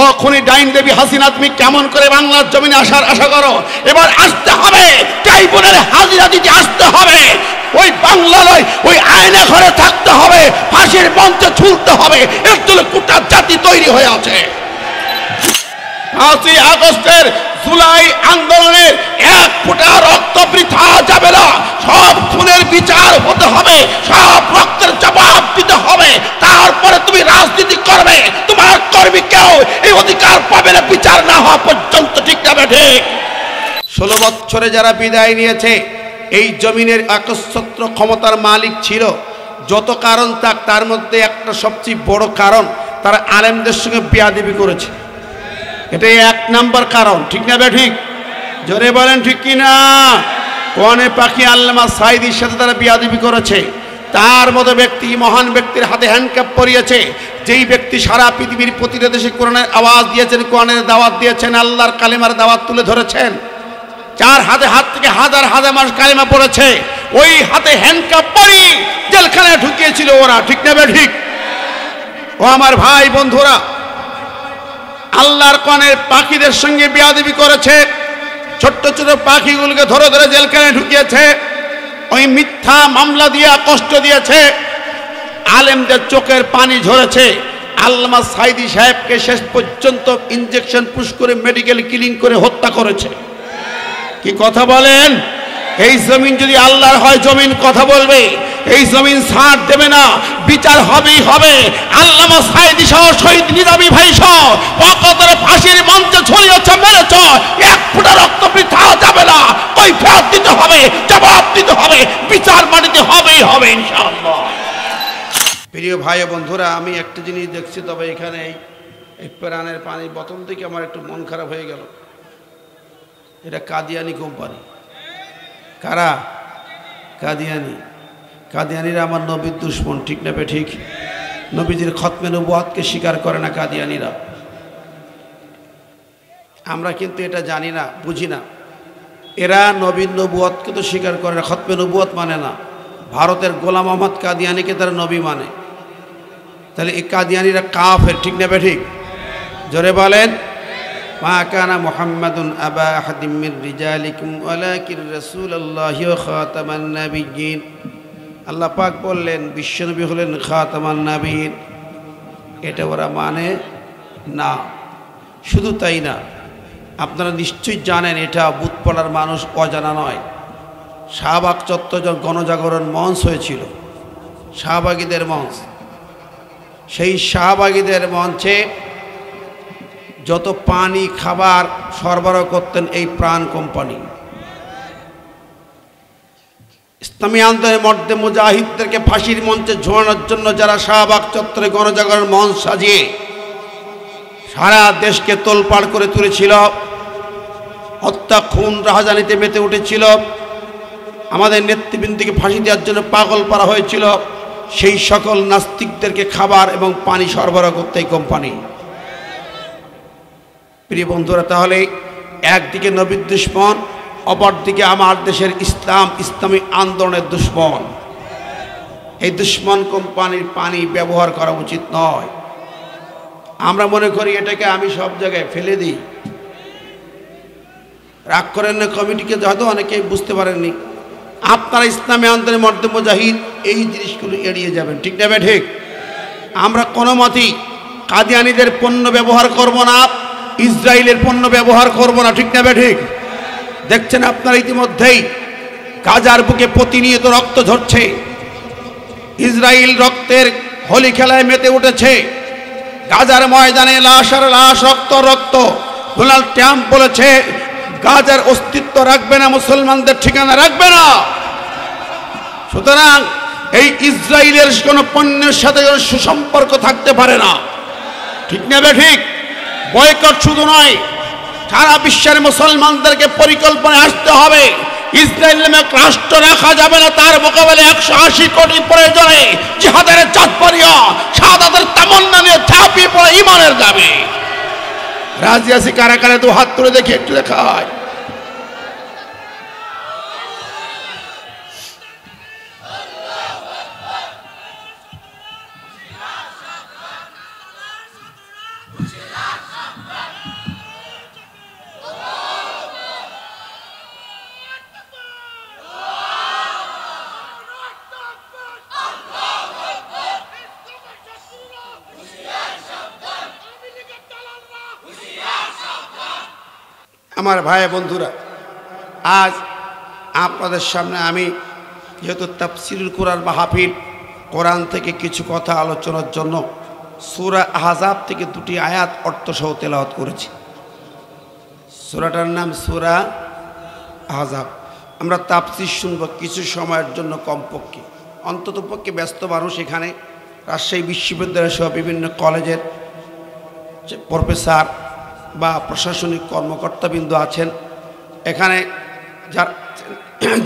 ও খুনি ডাইন দেবী হাসিনা, তুমি কেমন করে বাংলার জমিনে আসার আশা করো? এবার আসতে হবে, ট্রাইব্যুনালে হাজিরা দিতে আসতে হবে, ওই বাংলায় ওই আয়না ঘরে থাকতে হবে, ফাঁসির মঞ্চে ঝুলতে হবে। এর জন্য গোটা জাতি তৈরি হয়ে আছে। 5ই আগস্টের জুলাই আন্দোলনের এক ফোঁটা রক্ত বৃথা যাবে না। সব খুনের বিচার হতে হবে, সব রক্তের জবাব দিতে হবে। তারপরে তুমি রাজনীতি করবে, তোমার কর্মী কেউ এই অধিকার পাবে না বিচার না হওয়া পর্যন্ত। ঠিক না ঠিক? 16 বছরে যারা বিদায় নিয়েছে, এই জমিনের একচ্ছত্র ক্ষমতার মালিক ছিল। যত কারণ থাক, তার মধ্যে একটা সবচেয়ে বড় কারণ, তারা আলেমদের সঙ্গে বেয়াদবি করেছে। এটাই 1 নম্বর কারণ। ঠিক না ঠিক? জোরে বলেন ঠিক কিনা? কোরআনে পাখি আল্লামা সাঈদীর সাথে তারা বেয়াদবি করেছে। তার মতো ব্যক্তি, মহান ব্যক্তির হাতে হ্যান্ডকাপ পরিয়েছে, যেই ব্যক্তি সারা পৃথিবীর প্রতিটা দেশে কোরআনের আওয়াজ দিয়েছেন, কোরআনের দাওয়াত দিয়েছেন, আল্লাহর কালিমার দাওয়াত তুলে ধরেছেন। যার হাত থেকে হাজার হাজার মানুষ কালিমা পড়েছে, ওই হাতে হ্যান্ডকাপ পরি জেলখানায় ঢুকিয়েছিল ওরা। ঠিক না ঠিক? ও আমার ভাই বন্ধুরা, আল্লাহর কোরআনের পাখিদের সঙ্গে বেয়াদবি করেছে, ছোট্ট ছোট পাখিগুলোকে ধরে ধরে জেলখানায় ঢুকিয়েছে, ওই মিথ্যা মামলা দিয়ে কষ্ট দিয়েছে, আলেমদের চোখের পানি ঝরেছে। আল্লামা সাঈদী সাহেবকে শেষ পর্যন্ত ইনজেকশন পুশ করে মেডিকেল কিলিং করে হত্যা করেছে। কি কথা বলেন? এই জমিন যদি আল্লাহর হয়, জমিন কথা বলবে, এই জমিন ছাড় দেবে না, বিচার হবেই হবে। আল্লামা সাঈদী সহ শহীদ নিজামী ভাই সহ অকতরে ফাঁসির মঞ্চে ঝুলিয়েছে, মেরেছ, 1 ফোঁটা রক্ত বৃথা যাবে না। ওই ফেরত দিতে হবে, জবাব দিতে হবে, বিচার মানিতে হবেই হবে ইনশাআল্লাহ। প্রিয় ভাই ও বন্ধুরা, আমি একটা জিনিস দেখছি, তবে এখানে এই প্রাণের পানির বোতল থেকে আমার একটু মন খারাপ হয়ে গেল। এটা কাদিয়ানি কোম্পানি। কারা? কাদিয়ানি। কাদিয়ানিরা আমার নবীর দুশ্মন। ঠিক না ঠিক? নবীজির খতমে নবুয়াতকে স্বীকার করে না কাদিয়ানিরা। আমরা কিন্তু এটা জানি না, বুঝি না। এরা নবীর নবুয়াতকে তো স্বীকার করে না, খতমে নবুয়াত মানে না। ভারতের গোলাম আহমদ কাদিয়ানিকে তারা নবী মানে। তাহলে এই কাদিয়ানিরা কাফের। ঠিক না ঠিক? জোরে বলেন। মা কানা মুহাম্মাদুন আবা আহাদিম মির রিজালিকুম ওয়ালাকিন রাসূলুল্লাহি ওয়া খাতামান নাবিয়্যিন। আল্লাহ পাক বললেন বিশ্বনবী হলেন খাতামান নাবিয়্যিন। এটা ওরা মানে না। শুধু তাই না, আপনারা নিশ্চয়ই জানেন, এটা বুথপাড়ার মানুষ অজানা নয়। শাহবাগ চত্বরে গণজাগরণ মঞ্চ হয়েছিল, শাহবাগীদের মঞ্চ। সেই শাহবাগীদের মঞ্চে যত পানি খাবার সরবরাহ করতেন এই প্রাণ কোম্পানি। ইসলামী আন্দোলনের মধ্যে মুজাহিদদেরকে ফাঁসির মঞ্চে ঝোলানোর জন্য যারা শাহবাগ চত্বরে গণজাগরণ মঞ্চ সাজিয়ে সারা দেশকে তোলপাড় করে তুলেছিল, হত্যা খুন রাহাজানিতে মেতে উঠেছিল, আমাদের নেতৃবৃন্দকে ফাঁসি দেওয়ার জন্য পাগল পারা হয়েছিল, সেই সকল নাস্তিকদেরকে খাবার এবং পানি সরবরাহ করতে এই কোম্পানি। প্রিয় বন্ধুরা, তাহলে একদিকে নবীর দুশ্মন, অপরদিকে আমার দেশের ইসলাম, ইসলামী আন্দোলনের দুশ্মন। এই দুশ্মন কোম্পানির পানি ব্যবহার করা উচিত নয়। আমরা মনে করি এটাকে আমি সব জায়গায় ফেলে দিই। রাগ করেন না কমিটিকে, হয়তো অনেকেই বুঝতে পারেননি। আপনারা ইসলামী আন্দোলনের মধ্যে মুজাহিদ এই জিনিসগুলো এড়িয়ে যাবেন। ঠিক না ঠিক? আমরা কোনো মতেই কাদিয়ানীদের পণ্য ব্যবহার করব না, ইসরায়েলের পণ্য ব্যবহার করব না। ঠিক না ঠিক? দেখছেন আপনারা ইতিমধ্যেই গাজার বুকে প্রতিনিয়ত রক্ত ঝরছে। ইসরায়েল রক্তের হোলি খেলায় মেতে উঠেছে। গাজার ময়দানে লাশ আর লাশ, রক্ত রক্ত। ডোনাল্ড ট্রাম্প বলেছে গাজার অস্তিত্ব রাখবে না, মুসলমানদের ঠিকানা রাখবে না। সুতরাং এই ইসরায়েলের কোনো পণ্যের সাথে সুসম্পর্ক থাকতে পারে না। ঠিক না ঠিক? বয়কট শুধু নয়, সারা বিশ্বের মুসলমানদেরকে পরিকল্পনায় আসতে হবে। ইসরায়েল নামে রাষ্ট্র রাখা যাবে না, তার মোকাবেলায় 180 কোটি প্রয়োজনে জিহাদের চাঁদপাড়িয়া শাহাদাতের তামান্না নিয়ে ঝাঁপিয়ে পড়ে ইমানের দাবি। রাজি আছি কারা কারা? তো হাত তুলে দেখি, একটু দেখা হয়। আমার ভাই বন্ধুরা, আজ আপনাদের সামনে আমি যেহেতু তাফসীরুল কোরআন মাহফিল, কোরআন থেকে কিছু কথা আলোচনার জন্য সূরা আহজাব থেকে দুটি আয়াত অর্থসহ তেলাওয়াত করেছি। সূরাটার নাম সূরা আহজাব। আমরা তাফসীর শুনব কিছু সময়ের জন্য, কমপক্ষে অন্ততপক্ষে ব্যস্ত মানুষ এখানে রাজশাহী বিশ্ববিদ্যালয় সহ বিভিন্ন কলেজের প্রফেসর বা প্রশাসনিক কর্মকর্তাবৃন্দ আছেন, এখানে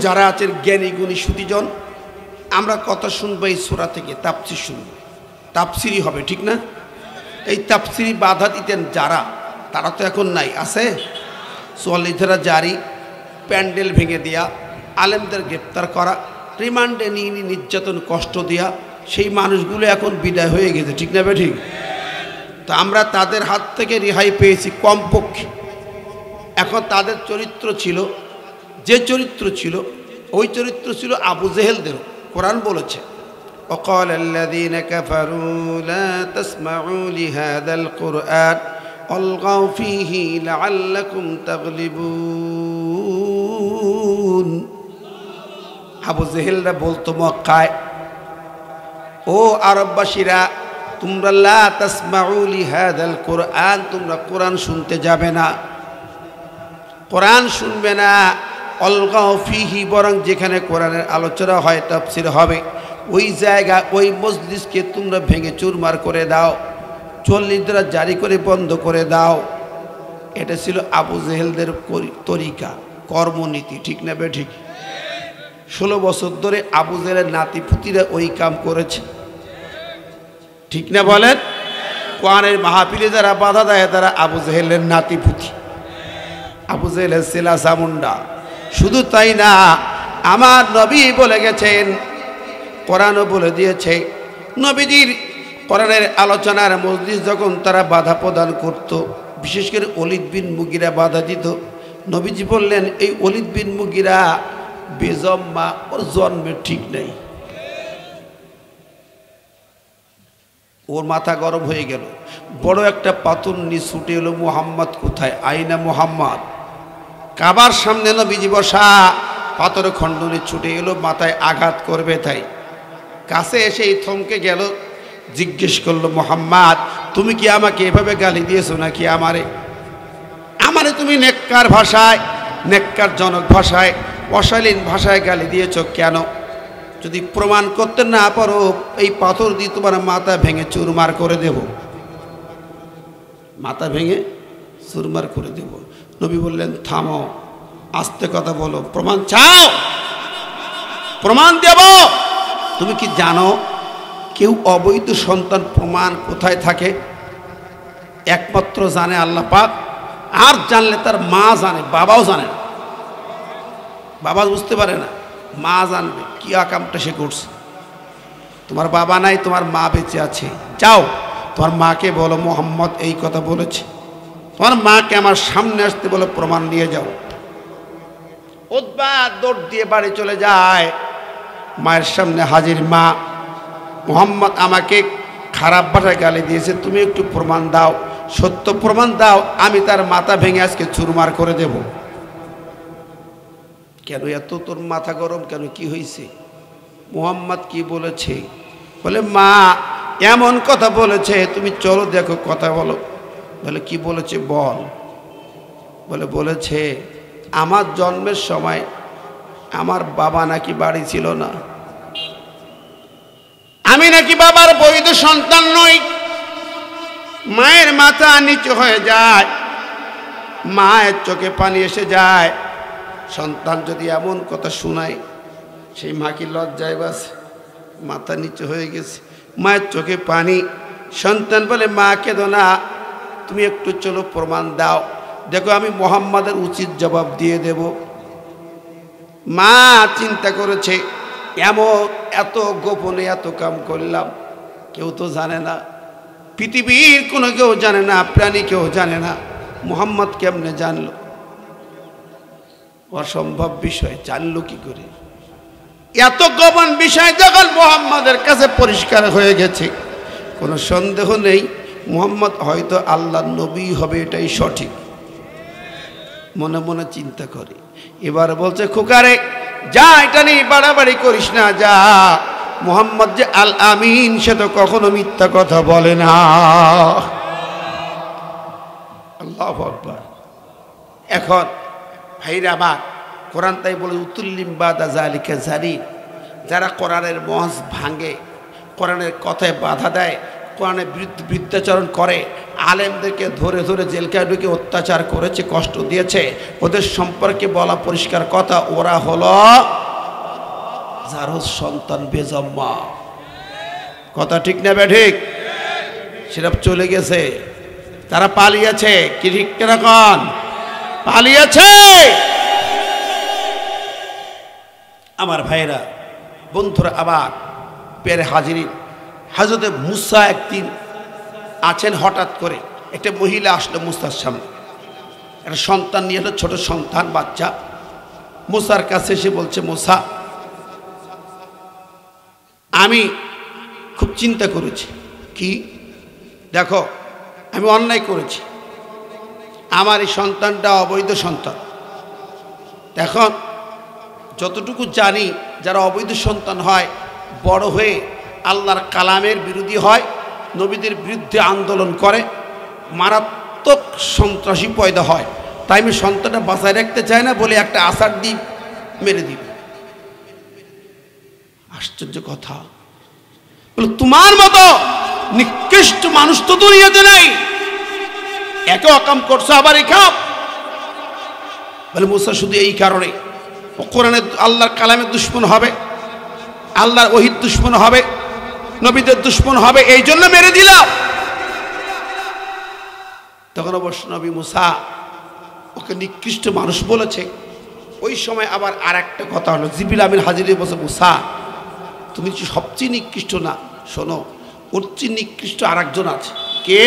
যারা আছেন জ্ঞানী গুণী সুধীজন, আমরা কথা শুনবো এই সূরা থেকে, তাফসীর শুনবো, তাফসীরই হবে, ঠিক না? এই তাফসীরি বাধা দিতেন যারা, তারা তো এখন নাই, আছে? চল্লিশরা জারি, প্যান্ডেল ভেঙে দেয়া, আলেমদের গ্রেপ্তার করা, রিমান্ডে নিয়ে নির্যাতন কষ্ট দেওয়া, সেই মানুষগুলো এখন বিদায় হয়ে গেছে, ঠিক না? ঠিক। তো আমরা তাদের হাত থেকে রেহাই পেয়েছি কমপক্ষে। এখন তাদের চরিত্র ছিল, যে চরিত্র ছিল ওই চরিত্র ছিল আবু জেহেলদের। কোরআন বলেছে, وقال الذين كفروا لا تسمعوا لهذا القرآن والغوا فيه لعلكم تغلبون। আবু জেহেলরা বলতো মক্কায়, ও আরববাসীরা, তোমরা লা তাসমাউ লিহাদাল কোরআন, তোমরা কোরআন শুনতে যাবে না, কোরআন শুনবে না। অলগাও ফিহি, বরং যেখানে কোরআনের আলোচনা হয়, তাফসীর হবে, ওই জায়গা ওই মজলিসকে তোমরা ভেঙে চুরমার করে দাও, 40 দ্বারা জারি করে বন্ধ করে দাও। এটা ছিল আবু জেহেলদের তরিকা, কর্মনীতি, ঠিক না ঠিক? 16 বছর ধরে আবু জেহেলের নাতিপুতিরা ওই কাম করেছে, ঠিক না বলেন? কোরআনের মাহফিলে যারা বাধা দেয় তারা আবু জেহেলের নাতিপুতি, আবু জেহেলের সেলা চামুন্ডা। শুধু তাই না, আমার নবী বলে গেছেন, কোরআনও বলে দিয়েছে, নবীজির কোরআনের আলোচনার মজলিস যখন তারা বাধা প্রদান করত, বিশেষ করে ওলীদ বিন মুগীরা বাধা দিত, নবীজি বললেন, এই ওলীদ বিন মুগীরা বেজম্মা, ওর জন্মে ঠিক নেই। ওর মাথা গরম হয়ে গেল, বড় একটা পাথর নিয়ে ছুটে এলো, মুহাম্মদ কোথায়? আইনা মুহাম্মদ। কাবার সামনে নবীজি বসা, পাথরের খণ্ড নিয়ে ছুটে এলো, মাথায় আঘাত করবে তাই। কাছে এসে থমকে গেল, জিজ্ঞেস করলো, মুহাম্মদ, তুমি কি আমাকে এভাবে গালি দিয়েছো নাকি? আমারে তুমি নেককার ভাষায়, নেককার জনক ভাষায়, অশালীন ভাষায় গালি দিয়েছো কেন? যদি প্রমাণ করতে না পারো, এই পাথর দিয়ে তোমার মাথা ভেঙে চুরমার করে দেব, মাথা ভেঙে চুরমার করে দেব। নবী বললেন, থামো, আস্তে কথা বলো, প্রমাণ চাও? প্রমাণ দেব। তুমি কি জানো কেউ অবৈধ সন্তান প্রমাণ কোথায় থাকে? একমাত্র জানে আল্লাহ পাক, আর জানলে তার মা জানে, বাবাও জানে না। বাবা বুঝতে পারে না, মা জানবে কি আকামটা সে করছে। তোমার বাবা নাই, তোমার মা বেঁচে আছে, যাও তোমার মাকে বলো মুহাম্মদ এই কথা বলেছে, তোমার মাকে আমার সামনে আসতে বলে প্রমাণ নিয়ে যাও। উতবা দৌড় দিয়ে বাড়ি চলে যায়, মায়ের সামনে হাজির। মা, মুহাম্মদ আমাকে খারাপ ভাষায় গালি দিয়েছে, তুমি একটু প্রমাণ দাও, সত্য প্রমাণ দাও, আমি তার মাথা ভেঙে আজকে চুরমার করে দেব। কেন এত তোর মাথা গরম কেন? কি হয়েছে? মুহাম্মদ কি বলেছে? বলে, মা এমন কথা বলেছে, তুমি চলো দেখো, কথা বলো। বলে, কি বলেছে বল। বলেছে আমার জন্মের সময় আমার বাবা নাকি বাড়ি ছিল না, আমি নাকি বাবার বৈধ সন্তান নই। মায়ের মাথা নিচু হয়ে যায়, মায়ের চোখে পানি এসে যায়। সন্তান যদি এমন কথা শোনায়, সেই মা কি লজ্জায় বাসে? মাথা নিচু হয়ে গেছে, মায়ের চোখে পানি। সন্তান বলে, মা কেঁদো না, তুমি একটু চলো প্রমাণ দাও, দেখো আমি মুহাম্মাদের উচিত জবাব দিয়ে দেব। মা চিন্তা করেছে, এত গোপনে এত কাম করলাম, কেউ তো জানে না, পৃথিবীর কোনো কেউ জানে না, প্রাণী কেউ জানে না, মুহাম্মদ কেমনে জানলো? অসম্ভব বিষয়, জানলো কি করে? এত গোপন বিষয় যখন মুহাম্মাদের কাছে পরিষ্কার হয়ে গেছে, কোনো সন্দেহ নেই মুহাম্মদ হয়তো আল্লাহর নবী হবে, এটাই সঠিক। মনে মনে চিন্তা করে। এবার বলছে খোকারে যা, এটা নিয়ে বাড়াবাড়ি করিস না, যা। মুহাম্মদ যে আল আমিন, সে তো কখনো মিথ্যা কথা বলে না। আল্লাহু আকবার। এখন ভাইরা আমার, কোরআন তাই বলে উতুল্লিম বাদা জালিকা জালিম, যারা কোরআনের মঞ্চ ভাঙে, কোরআনের কথায় বাধা দেয়, কোরআনের বিরুদ্ধে বৃদ্ধাচরণ করে, আলেমদেরকে ধরে ধরে জেলখায় ঢুকে অত্যাচার করেছে, কষ্ট দিয়েছে, ওদের সম্পর্কে বলা পরিষ্কার কথা, ওরা হলো যার সন্তান বেজম্মা। কথা ঠিক না ঠিক? সেটা চলে গেছে, তারা পালিয়েছে। কি ঠিক কেন? পালিয়েছে। আমার ভাইরা, বন্ধুরা, আবার পেরে হাজিরিন, হযরতে মুসা একদিন আছেন, হঠাৎ করে একটা মহিলা আসলো মুসার সামনে, একটা সন্তান নিয়ে এলো, ছোট সন্তান, বাচ্চা। মুসার কাছে এসে বলছে, মুসা, আমি খুব চিন্তা করেছি। কি? দেখো, আমি অন্যায় করেছি, আমার এই সন্তানটা অবৈধ সন্তান। এখন যতটুকু জানি, যারা অবৈধ সন্তান হয়, বড় হয়ে আল্লাহর কালামের বিরোধী হয়, নবীদের বিরুদ্ধে আন্দোলন করে, মারাত্মক সন্ত্রাসী পয়দা হয়। তাই আমি সন্তানটা বাঁচায় রাখতে চাই না বলে একটা আসার দিই, মেরে দিব। আশ্চর্য কথা। বলে তোমার মতো নিকৃষ্ট মানুষ তো দুনিয়াতে নেই, একে অকাম করছো, আবার এই কাম। বলে মুসা শুধু এই কারণে ও কোরআনের, আল্লাহর কালামের দুশ্মন হবে, আল্লাহর ওহীর দুশ্মন হবে, নবীদের দুশ্মন হবে, এই জন্য মেরে দিলাম। তখন অবশ্য নবী মুসা ওকে নিকৃষ্ট মানুষ বলেছে। ওই সময় আবার আর একটা কথা হলো, জিবরিল আমিন হাজির বসে, মুসা তুমি সবচেয়ে নিকৃষ্ট না, শোনো, ওর চেয়ে নিকৃষ্ট আর একজন আছে। কে?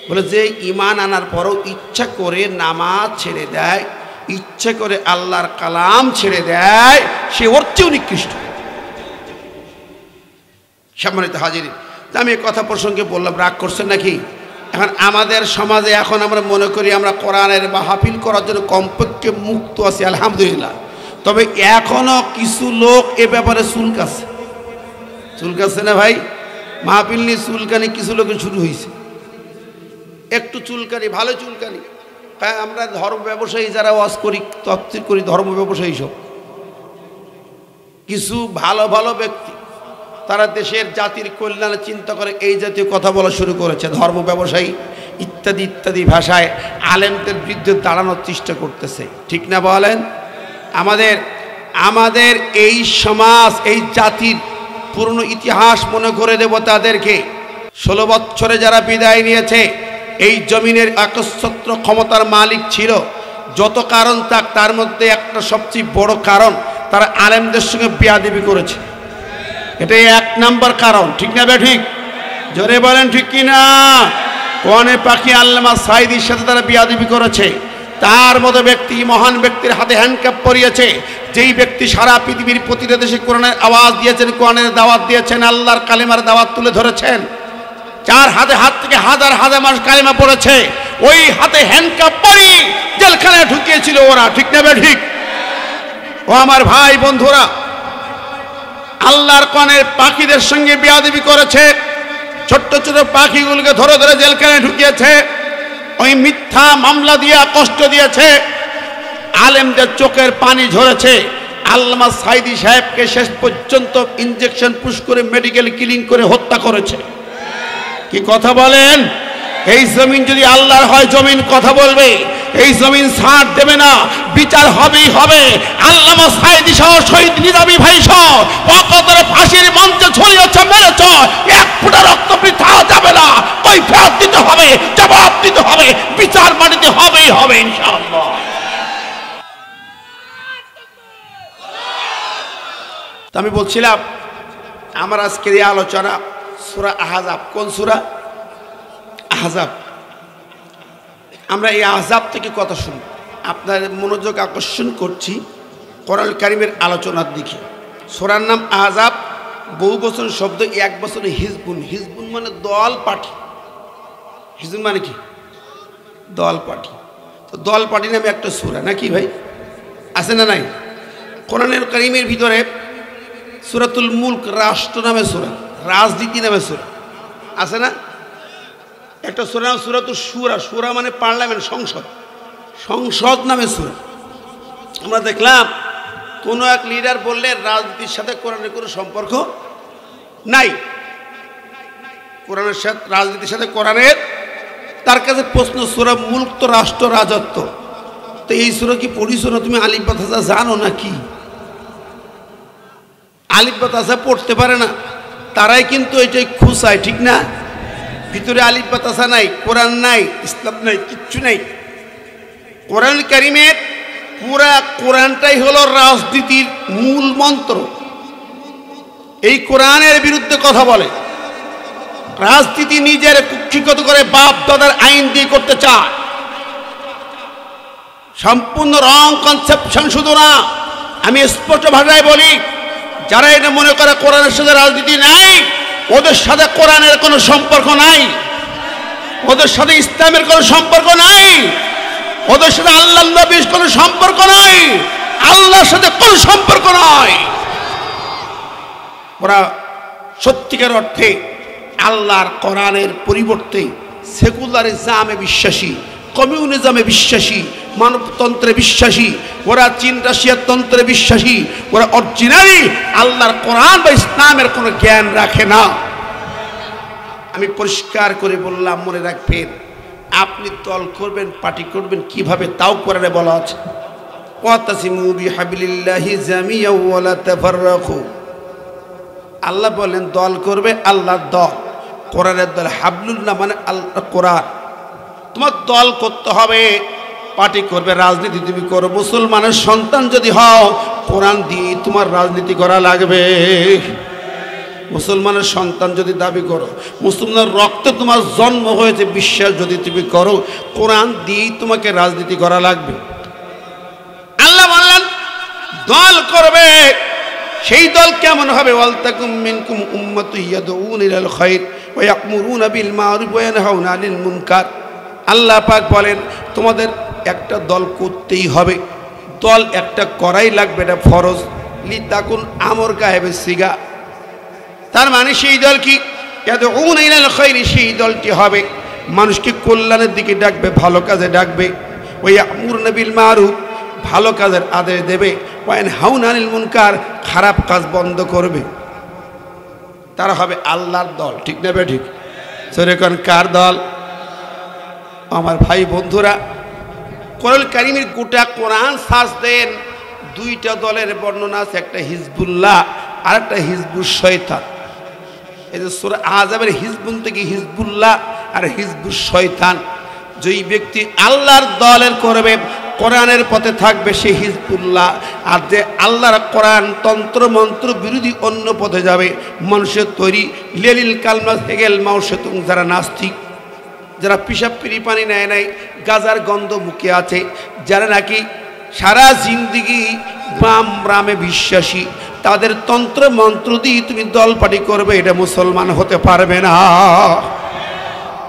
বলে যে ঈমান আনার পরও ইচ্ছা করে নামাজ ছেড়ে দেয়, ইচ্ছা করে আল্লাহর কালাম ছেড়ে দেয়, সে ওর চেয়েও নিকৃষ্ট। সম্মানিত হাজিরিন, আমি এই কথা প্রসঙ্গে বললাম, রাগ করছেন নাকি? এখন আমাদের সমাজে এখন আমরা মনে করি আমরা কোরআনের মাহফিল করার জন্য কমপক্ষে মুক্ত আছি, আলহামদুলিল্লাহ। তবে এখনো কিছু লোক এ ব্যাপারে চুলকাচ্ছে না ভাই? মাহফিল নিয়ে চুলকানি কিছু লোকের শুরু হয়েছে, একটু চুলকানি, ভালো চুলকানি। হ্যাঁ, আমরা ধর্ম ব্যবসায়ী যারা ওয়াজ করি, তফসির করি, ধর্ম ব্যবসায়ী সব কিছু ভালো ভালো ব্যক্তি, তারা দেশের জাতির কল্যাণে চিন্তা করে এই জাতীয় কথা বলা শুরু করেছে। ধর্ম ব্যবসায়ী ইত্যাদি ইত্যাদি ভাষায় আলেমদের বিরুদ্ধে দাঁড়ানোর চেষ্টা করতেছে, ঠিক না বলেন? আমাদের এই সমাজ, এই জাতির পুরনো ইতিহাস মনে করে দেব তাদেরকে। 16 বছরে যারা বিদায় নিয়েছে, এই জমিনের একচ্ছত্র ক্ষমতার মালিক ছিল। যত কারণ থাক, তার মধ্যে একটা সবচেয়ে বড় কারণ, তারা আলেমদের সঙ্গে বেয়াদবি করেছে। এটাই 1 নম্বর কারণ, ঠিক না ঠিক? জোরে বলেন ঠিক কিনা? কোরআনে পাখি আল্লামা সাঈদীর সাথে তারা বেয়াদবি করেছে। তার মতো ব্যক্তি, মহান ব্যক্তির হাতে হ্যান্ডকাপ পরিয়েছে, যেই ব্যক্তি সারা পৃথিবীর প্রতিটা দেশে কোরআনের আওয়াজ দিয়েছেন, কোরআনের দাওয়াত দিয়েছেন, আল্লাহর কালেমার দাওয়াত তুলে ধরেছেন। যার হাতে হাত থেকে হাজার হাজার মানুষ কালেমা পড়েছে, ওই হাতে হ্যান্ডকাপ পরি জেলখানায় ঢুকিয়েছিল ওরা, ঠিক না ঠিক? ও আমার ভাই বন্ধুরা, আল্লাহর কোরআনের পাখিদের সঙ্গে বেয়াদবি করেছে, ছোট্ট ছোট পাখিগুলোকে ধরে ধরে জেলখানায় ঢুকিয়েছে, ওই মিথ্যা মামলা দিয়ে কষ্ট দিয়েছে, আলেমদের চোখের পানি ঝরেছে। আল্লামা সাঈদী সাহেবকে শেষ পর্যন্ত ইনজেকশন পুশ করে মেডিকেল কিলিং করে হত্যা করেছে। কি কথা বলেন? এই জমিন যদি আল্লাহর হয়, জমিন কথা বলবে, এই জমিন ছাড় দেবে না, বিচার হবেই হবে। আল্লামা সাঈদী সহ শহীদ নিজামী ভাই সহ ওকতরে ফাঁসির মঞ্চে ছড়িয়েছে, মেরেছ, 1 ফোঁটা রক্ত বৃথা যাবে না। কৈফিয়ত দিতে হবে, জবাব দিতে হবে, বিচার মানিতে হবেই হবে ইনশাআল্লাহ। আমি বলছিলাম, আমার আজকের এই আলোচনা সূরা আহজাব। কোন সূরা? আহজাব। আমরা এই আহজাব থেকে কথা শুনি, আপনার মনোযোগ আকর্ষণ করছি কোরআন কারীমের আলোচনার দিকে। সূরার নাম আহজাব, বহু বচন শব্দ, 1 বচনে হিজবুন। হিজবুন মানে দল পার্টি। হিজবুন মানে কি? দল পার্টি। তো দল পার্টি নামে একটা সূরা নাকি ভাই, আছে না নাই? কোরআনুল কারীমের ভিতরে সূরাতুল মুলক রাষ্ট্র নামে সূরা, রাজনীতি নামে সূরা আছে না? একটা সূরা সূরাতুশ শুরা, শুরা মানে পার্লামেন্ট, সংসদ, সংসদ নামে সূরা। আমরা দেখলাম কোনো এক লিডার বললে রাজনীতির সাথে কোরআনের কোনো সম্পর্ক নাই, কোরআনের সাথে রাজনীতির সাথে কোরআনের। তার কাছে প্রশ্ন, সূরা মুলক তো রাষ্ট্র রাজত্ব, তো এই সূরা কি পড়িছো না তুমি? আলিফ বা তাসা জানো না কি? আলিফ বা তাসা পড়তে পারে না তারাই কিন্তু এটাই খুশায়, ঠিক না? ভিতরে আলিফ বা তাসা নাই, কোরআন নাই, ইসলাম নাই, কিচ্ছু নাই। কোরআনুল কারীমের পুরা কোরআনটাই হলো রাজনীতির মূল মন্ত্র। এই কোরআনের বিরুদ্ধে কথা বলে, রাজনীতি নিজের কুক্ষিগত করে বাপ দাদার আইন দিয়ে করতে চায়। সম্পূর্ণ রং কনসেপশন শুধু না, আমি স্পষ্ট ভাষায় বলি, যারা এটা মনে করে কোরআনের সাথে রাজনীতি নাই, ওদের সাথে কোরআনের কোনো সম্পর্ক নাই, ওদের সাথে ইসলামের কোনো সম্পর্ক নাই, ওদের সাথে আল্লাহর নবীর কোনো সম্পর্ক নাই, আল্লাহর সাথে কোনো সম্পর্ক নাই। ওরা সত্যিকার অর্থে আল্লাহর কোরআনের পরিবর্তে সেকুলারিজমে বিশ্বাসী, কমিউনিজমে বিশ্বাসী, মানবতন্ত্রে বিশ্বাসী, ওরা চীন রাশিয়ার তন্ত্রে বিশ্বাসী। ওরা অরিজিনালি আল্লাহর কোরআন বা ইসলামের কোনো জ্ঞান রাখে না। আমি পরিষ্কার করে বললাম, মনে রাখবেন, আপনি দল করবেন, পার্টি করবেন কিভাবে, তাও কোরআনে বলা আছে, ওয়াতাসিমু বিহাবলিল্লাহি জামিআন ওয়া লা তাফাররাকু। আল্লাহ বলেন দল করবে, আল্লাহর দল, কোরআনের দল। হাবলুল্লাহ মানে আল্লাহ কোরআন। তোমার দল করতে হবে, পার্টি করবে, রাজনীতি তুমি করো। মুসলমানের সন্তান যদি হও, কোরআন দিয়ে তোমার রাজনীতি করা লাগবে। মুসলমানের সন্তান যদি দাবি করো, মুসলমানের রক্তে তোমার জন্ম হয়েছে বিশ্বাস যদি তুমি করো, কোরআন দিয়েই তোমাকে রাজনীতি করা লাগবে। আল্লাহ বললেন দল করবে, সেই দল কেমন হবে? ওয়ালতাকুম মিনকুম উম্মাতুন ইয়াদউনা ইলাল খায়র ওয়া ইয়া'মুরুনা বিল মা'রুফ ওয়া ইয়ানহাউনা আনিল মুনকার। আল্লাহ পাক বলেন তোমাদের একটা দল করতেই হবে, দল একটা করাই লাগবে, এটা ফরজ। লিতাকুন আমর গায়েবে সিগা, তার মানে সেই দল কি? ইয়াদউনা ইলাল খায়র, সেই দলটি হবে মানুষকে কল্যাণের দিকে ডাকবে, ভালো কাজে ডাকবে। ওয়া ইয়া'মুরুনা বিল মা'রুফ, ভালো কাজের আদেশ দেবে। ওয়া ইয়ানহাউনা আনিল মুনকার, খারাপ কাজ বন্ধ করবে। তারা হবে আল্লাহর দল, ঠিক না? ঠিক। সেরকম কার দল? আমার ভাই বন্ধুরা, কোরআনুল কারীমের গোটা কোরআন সার্চ দেন, দুইটা দলের বর্ণনা আছে, একটা হিজবুল্লাহ আর একটা হিজবুশ শয়তান। এই যে সূরা আহজাবের হিজবুন থেকে হিজবুল্লাহ আর হিজবুশ শয়তান। যেই ব্যক্তি আল্লাহর দলের করবে, কোরআনের পথে থাকবে, সে হিজবুল্লাহ। আর যে আল্লাহর কোরআন তন্ত্র মন্ত্র বিরোধী অন্য পথে যাবে, মানুষের তৈরি লেলিল কালমা হেগেল মাউসেতুং, যারা নাস্তিক, যারা পিসাব পিরি পানি নেয় নাই, গাজার গন্ধ মুখে আছে, যারা নাকি সারা জিন্দিগি বাম রামে বিশ্বাসী, তাদের তন্ত্র মন্ত্র দিয়ে তুমি দল পার্টি করবে, এটা মুসলমান হতে পারবে না।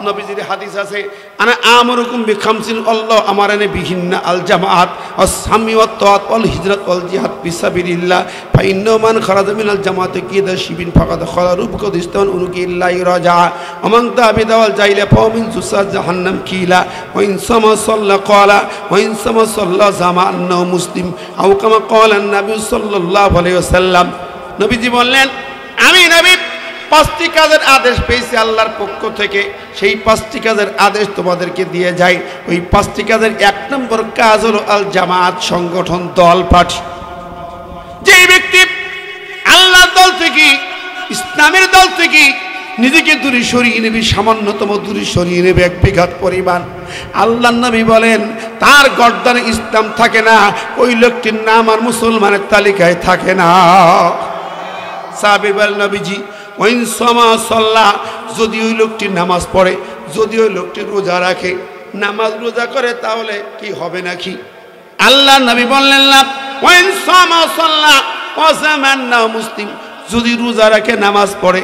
নবীজির হাদিস আছে, আনা আমরুকুম বিখামসিন আল্লাহ আমারানে বিহিন্না আল জামাআত ওয়াস সামি ওয়াত তাআত ওয়াল হিজরাত ওয়াল জিহাদ ফিসাবিলিল্লাহ ফাইন্না মান খারাজা মিনাল জামাআতি কিদা শিবিন ফাকাদ খালা রুবকাদ ইস্তান উনুকি ইল্লাহি রাজা ওমান তাবিদা ওয়াল জাইলা ফামিন সুসা জাহান্নাম কিলা ওয়া ইন সামা সাল্লা ক্বালা ওয়া ইন সামা সাল্লা জামাআন্না মুসলিম আও কামা ক্বালা নবী সাল্লাল্লাহু আলাইহি ওয়াসাল্লাম। নবীজি বললেন, আমি নবী 5টি কাজের আদেশ পেয়েছি আল্লাহর পক্ষ থেকে, সেই 5টি কাজের আদেশ তোমাদেরকে দিয়ে যায়। ওই 5টি কাজের 1 নম্বর কাজ হলো আল জামাত, সংগঠন, দল পার্টি। যে ব্যক্তি আল্লাহর দল থেকে, ইসলামের দল থেকে নিজেকে দূরে সরিয়ে নেবে, সামান্যতম দূরে সরিয়ে নেবে 1 বিঘাত পরিমাণ, আল্লাহর নবী বলেন তার গর্দানে ইসলাম থাকে না, ওই লোকটির নাম আর মুসলমানের তালিকায় থাকে না। সাহাবী বলেন, নবীজি ওয়াইন সামা সাল্লা, যদি ওই লোকটি নামাজ পড়ে, যদি ওই লোকটি রোজা রাখে, নামাজ রোজা করে, তাহলে কি হবে নাকি? আল্লাহ নবী বললেন না, ওয়াইন সামা সাল্লা ওয়া জামান্না মুসলিম, যদি রোজা রাখে, নামাজ পড়ে,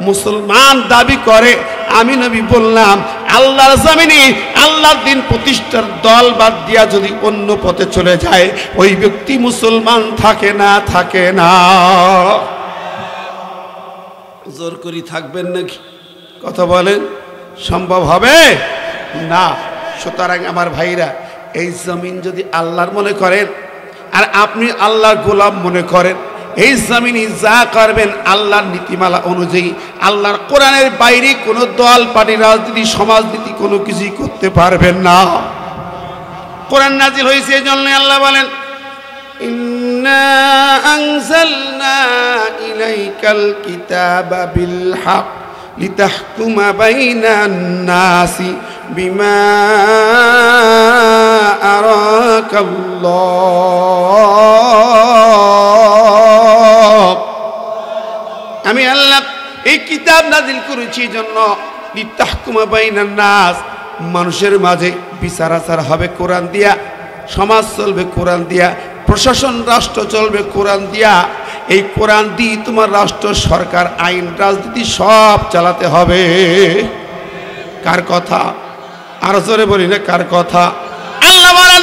মুসলমান দাবি করে, আমি নবী বললাম, আল্লাহর জমিনে আল্লাহর দিন প্রতিষ্ঠার দল বাদ দিয়া যদি অন্য পথে চলে যায়, ওই ব্যক্তি মুসলমান থাকে না, থাকে না। জোর করি থাকবেন নাকি? কথা বলেন, সম্ভব হবে না। সুতরাং আমার ভাইরা, এই জমিন যদি আল্লাহর মনে করেন আর আপনি আল্লাহর গোলাম মনে করেন, এই জমিনে যা করবেন আল্লাহর নীতিমালা অনুযায়ী, আল্লাহর কোরআনের বাইরে কোনো দল পার্টি রাজনীতি সমাজনীতি কোনো কিছুই করতে পারবেন না। কোরআন নাজিল হয়েছে এই জন্য আল্লাহ বলেন, ইন্না আনজালনা ইলাইকাল কিতাবা বিল হক লিতাহকুমা বাইনান নাসি বিমা আরাকাল্লাহ। আমি আল্লাহ এই কিতাব নাজিল করেছি জন্য লিতাহকুমা বাইনান নাস, মানুষের মাঝে বিচার আচার হবে কোরআন দিয়া, সমাজ চলবে কোরআন দিয়া, প্রশাসন রাষ্ট্র চলবে কোরআন দিয়া। এই কোরআন দিয়ে তোমার রাষ্ট্র সরকার আইন রাজনীতি সব চালাতে হবে। কার কথা? আর জোরে বলি না, কার কথা? আল্লাহ বলেন,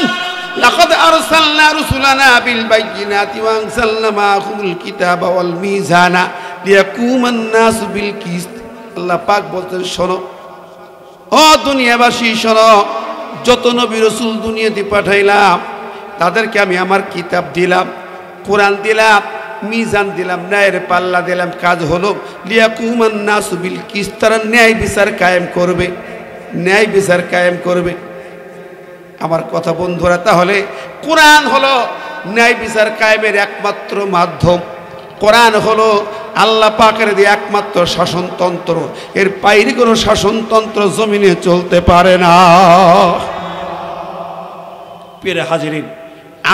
লাকাদ আরসালনা রুসুলানা বিল বাইয়িনাতি ওয়া আনজালনা মাআহুমুল কিতাবা ওয়াল মিজানা লিয়াকুমান নাসু বিল কিসত। আল্লাহ পাক বলতেন, শোনো ও দুনিয়াবাসী, শোনো, যত নবী রাসূল দুনিয়াতে পাঠাইলাম তাদেরকে আমি আমার কিতাব দিলাম, কোরআন দিলাম, মিজান দিলাম, ন্যায়ের পাল্লা দিলাম। কাজ হলো লিয়াকুমান নাসু বিল কিসত, তারা ন্যায় বিচার কায়েম করবে, ন্যায় বিচার কায়েম করবে। আমার কথা বন্ধুরা, তাহলে কোরআন হলো ন্যায় বিচার কায়েমের একমাত্র মাধ্যম। কোরআন হলো আল্লাহ পাকের দিয়ে একমাত্র শাসনতন্ত্র, এর বাইরে কোনো শাসনতন্ত্র জমিনে চলতে পারে না। প্রিয় হাজিরিন,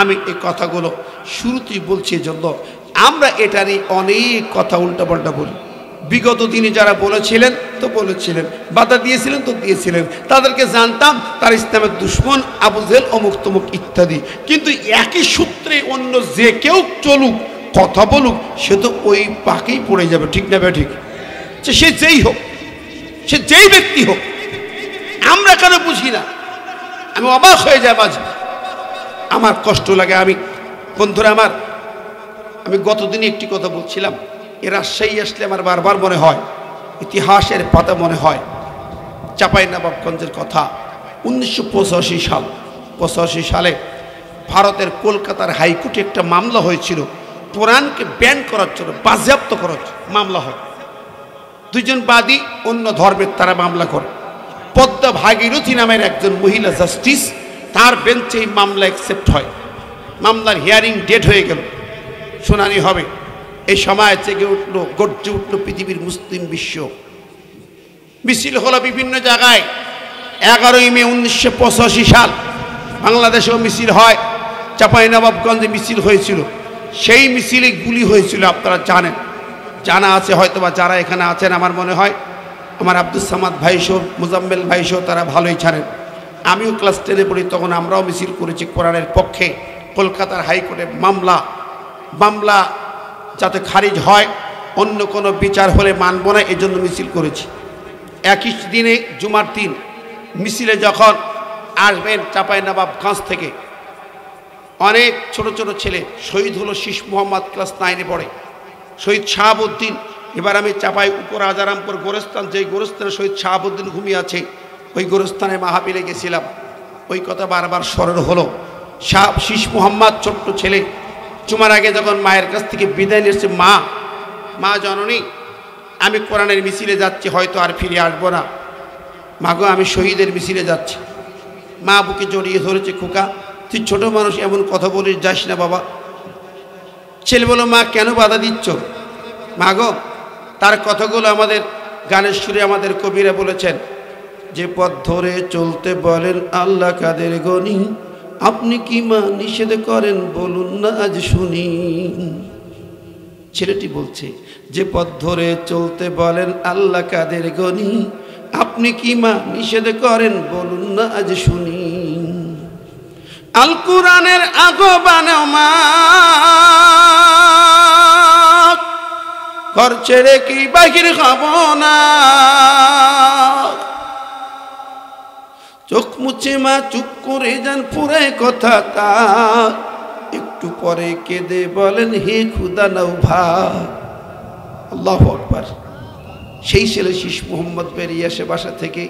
আমি এই কথাগুলো শুরুতেই বলছি জন্য আমরা এটারই অনেক কথা উল্টাপাল্টা বলি। বিগত দিনে যারা বলেছিলেন তো বলেছিলেন, বাধা দিয়েছিলেন তো দিয়েছিলেন, তাদেরকে জানতাম তার ইসলামের দুশ্মন, আবু জেহেল, অমুক তমুক ইত্যাদি। কিন্তু একই সূত্রে অন্য যে কেউ চলুক, কথা বলুক, সে তো ওই পাকেই পড়ে যাবে। ঠিক না বে ঠিক? সে যেই হোক, সে যেই ব্যক্তি হোক, আমরা কেন বুঝি না? আমি অবাক হয়ে যাই মাঝে, আমার কষ্ট লাগে। আমি বন্ধুরা আমার, আমি গতদিনে একটি কথা বলছিলাম, এ রাজশাহী আসলে আমার বারবার মনে হয়, ইতিহাসের পাতা মনে হয় চাঁপাইনবাবগঞ্জের কথা। 1985 সালে ভারতের কলকাতার হাইকোর্টে একটা মামলা হয়েছিল, কোরআনকে ব্যান করার জন্য, বাজেয়াপ্ত করার মামলা হয়। দুইজন বাদী অন্য ধর্মের তারা মামলা করে। পদ্মা ভাগীরথী নামের একজন মহিলা জাস্টিস, তার বেঞ্চে এই মামলা অ্যাকসেপ্ট হয়। মামলার হিয়ারিং ডেট হয়ে গেল, শুনানি হবে। এই সময় জেগে উঠল, গর্জে উঠল পৃথিবীর মুসলিম বিশ্ব। মিছিল হলো বিভিন্ন জায়গায়। 11ই মে 1985 সাল বাংলাদেশেও মিছিল হয়, চাঁপাইনবাবগঞ্জে মিছিল হয়েছিল। সেই মিছিলে গুলি হয়েছিল, আপনারা জানেন, জানা আছে হয়তো, বা যারা এখানে আছেন আমার মনে হয় আমার আব্দুল সামাদ ভাইসহ, মুজাম্মেল ভাইসহ তারা ভালোই জানেন। আমিও ক্লাস 10-এ পড়ি, তখন আমরাও মিছিল করেছি কোরআনের পক্ষে। কলকাতার হাইকোর্টে মামলা যাতে খারিজ হয়, অন্য কোনো বিচার হলে মানব না, এজন্য মিছিল করেছি। একই দিনে জুমার দিন মিছিলে যখন আসবেন চাঁপাইনবাবগঞ্জ থেকে, অনেক ছোট ছোট ছেলে শহীদ হলো। শীষ মোহাম্মদ ক্লাস 9-এ পড়ে, শহীদ শাহাবুদ্দিন। এবার আমি চাঁপাই উপর রাজারামপুর গোরস্থান, যেই গোরস্থানে শহীদ শাহাবুদ্দিন ঘুমিয়ে আছে, ওই গোরস্থানে মাহফিলে গেছিলাম। ওই কথা বারবার স্মরণ হলো। শীষ মোহাম্মদ ছোট্ট ছেলে, জুমার আগে যখন মায়ের কাছ থেকে বিদায় নিয়েছে, মা জননী, আমি কোরআনের মিছিলে যাচ্ছি, হয়তো আর ফিরে আসবো না। মাগো, আমি শহীদের মিছিলে যাচ্ছি। মা বুকে জড়িয়ে ধরেছে, খোকা তুই ছোট মানুষ, এমন কথা বলিস, যাস না বাবা। ছেলে বলো, মা কেন বাধা দিচ্ছ? মাগো, তার কথাগুলো আমাদের গানের সুরে আমাদের কবিরা বলেছেন, যে পথ ধরে চলতে বলেন আল্লাহ কাদের গনি, আপনি কি মা নিষেধ করেন বলুন না আজ শুনি। ছেলেটি বলছে, যে পথ ধরে চলতে বলেন আল্লাহ কাদের গনি, আপনি কি মা নিষেধ করেন বলুন না আজ শুনি। আল কোরআনের আগোবানে মা, ঘর ছেড়ে কি বাহির হব না। চোখ মুছে মা চুপ করে যান পুরাই কথা তা, একটু পরে কেঁদে বলেন হে খুদা নাও ভাই। আল্লাহু আকবার। সেই ছেলে শিশু মোহাম্মদ বেরিয়ে আসে বাসা থেকে।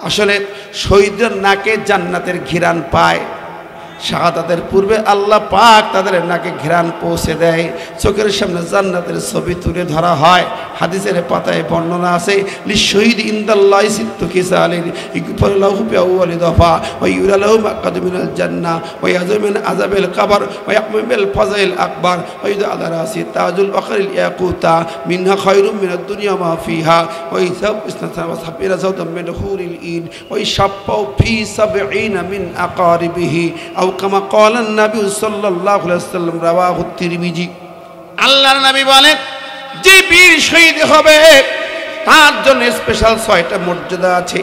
আসলে শহীদের নাকে জান্নাতের ঘিরান পায়, শাহাদাতের পূর্বে আল্লাহ পাক তাদের নাকে ঘিরান পৌঁছে দেয়, চোখের সামনে জান্নাতের ছবি তুলে ধরা হয়। হাদিসের পাতায় বর্ণনা আছে, লি শহীদ ইনদাল্লাহি সিত্তু খিসালিন ইগফারুল্লাহু বিআউয়ালি দফা ওয়া ইউরালাহু মাকাদ মিনাল জান্নাহ ওয়া ইয়াযু মিন আযাবিল কবর ওয়া ইয়াহমু বিল ফাযাইল আকবার ওয়া ইযা আলা রাসি তাজুল বাকরিল ইয়াকুতা মিনহা খায়রুম মিনাদ দুনিয়া মা ফিহা ওয়া ইসাব ইসনাতা ওয়া সাবিরা যাওদাম মিন হুরিল ইন ওয়া ইশাফাউ ফি 70 মিন আকারিবিহি আও কামা ক্বালা নবী সাল্লাল্লাহু আলাইহি ওয়াসাল্লাম রাওয়াহু তিরমিজি। আল্লাহর নবী বলেন, যে বীর শহীদ হবে তার জন্য স্পেশাল 6টা মর্যাদা আছে।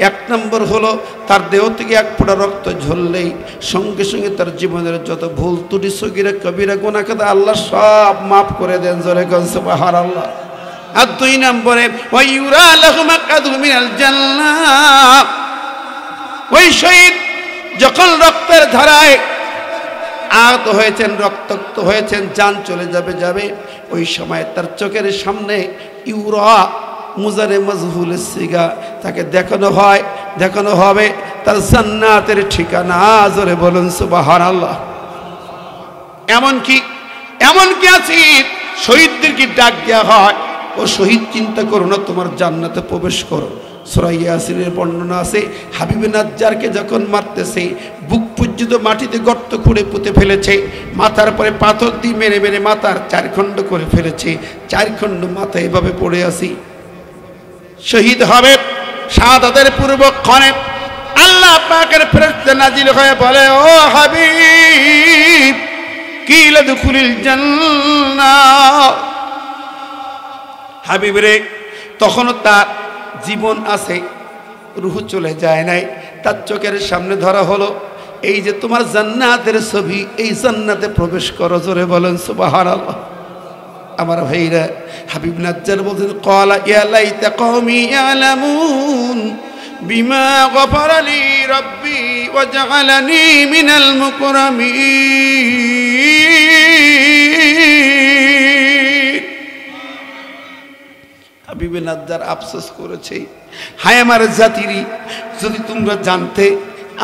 1 নম্বর হলো তার দেহ থেকে এক ফোঁটা রক্ত ঝরলেই সঙ্গে সঙ্গে তার জীবনের যত ভুল ত্রুটি সগীরা কবিরা গুনাহ খাতা আল্লাহ সব মাফ করে দেন। জোরে কোন সুবহানাল্লাহ। আর 2 নম্বরে ওয়া ইউরা লাহু মাকাদু মিনাল জান্নাহ, ওই শহীদ যখন রক্তের ধারায় আহত হয়েছেন, রক্তাক্ত হয়েছেন, জান চলে যাবে ওই সময় তার চোখের সামনে ইউরা মুজারে মাজহুল সিগা তাকে দেখানো হবে তার জান্নাতের ঠিকানা। জোরে বলুন সুবহানাল্লাহ। এমনকি আছে শহীদদেরকে ডাক দেওয়া হয়, ও শহীদ চিন্তা করো না, তোমার জান্নাতে প্রবেশ করো। সূরা ইয়াসিনের বর্ণনা আছে, হাবিবে নাজ্জারকে যখন মারতেছে বুক পর্যন্ত মাটিতে গর্ত খুঁড়ে পুঁতে ফেলেছে, মাথার পরে পাথর দিয়ে মেরে মেরে মাথার 4 খণ্ড করে ফেলেছে। 4 খণ্ড মাথা এভাবে পড়ে আসি। শহীদ হবে শাহাদাতের পূর্বক্ষণে আল্লাহ পাকের ফেরেশতা নাজিল হয়ে বলে, ও হাবিব কিলা দুখুলিল জান্নাহ। হাবিব রে, তখনও তার জীবন আছে, রূহ চলে যায় নাই। তার চোখের সামনে ধরা হলো, এই যে তোমার জান্নাতের ছবি, এই জান্নাতে প্রবেশ করো। জোরে বলেন সুবহানাল্লাহ। আমার ভাইরা, হাবিব নাজ্জার বলেন, ক্বালা ইয়া লাইতা কওমি ইয়ালামুন বিমা গফারা লি রাব্বি ওয়া জাআলানি মিনাল মুকরামিন। হাবিব নাজ্জার আফসোস করেছে, হায় আমার জাতিরি, যদি তোমরা জানতে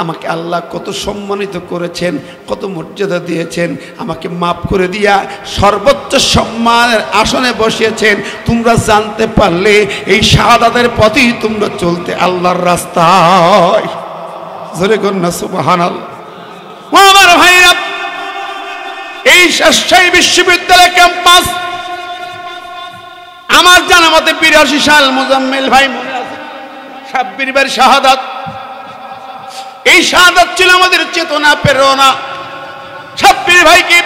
আমাকে আল্লাহ কত সম্মানিত করেছেন, কত মর্যাদা দিয়েছেন, আমাকে মাফ করে দিয়া সর্বোচ্চ সম্মানের আসনে বসিয়েছেন, তোমরা জানতে পারলে এই শাহাদাতের পথেই তোমরা চলতে আল্লাহর রাস্তায়। জোরে কন্যা সুবহানাল্লাহ। ও আমার ভাইরা, এই রাজশাহী বিশ্ববিদ্যালয় ক্যাম্পাস আমার জানা মতে 82 সাল মুজাম্মেল ভাই মনে আছে, সাব্বির ভাইয়ের শাহাদাত। এই শাহাদাত ছিল আমাদের চেতনা, প্রেরণা। সাব্বির ভাইকে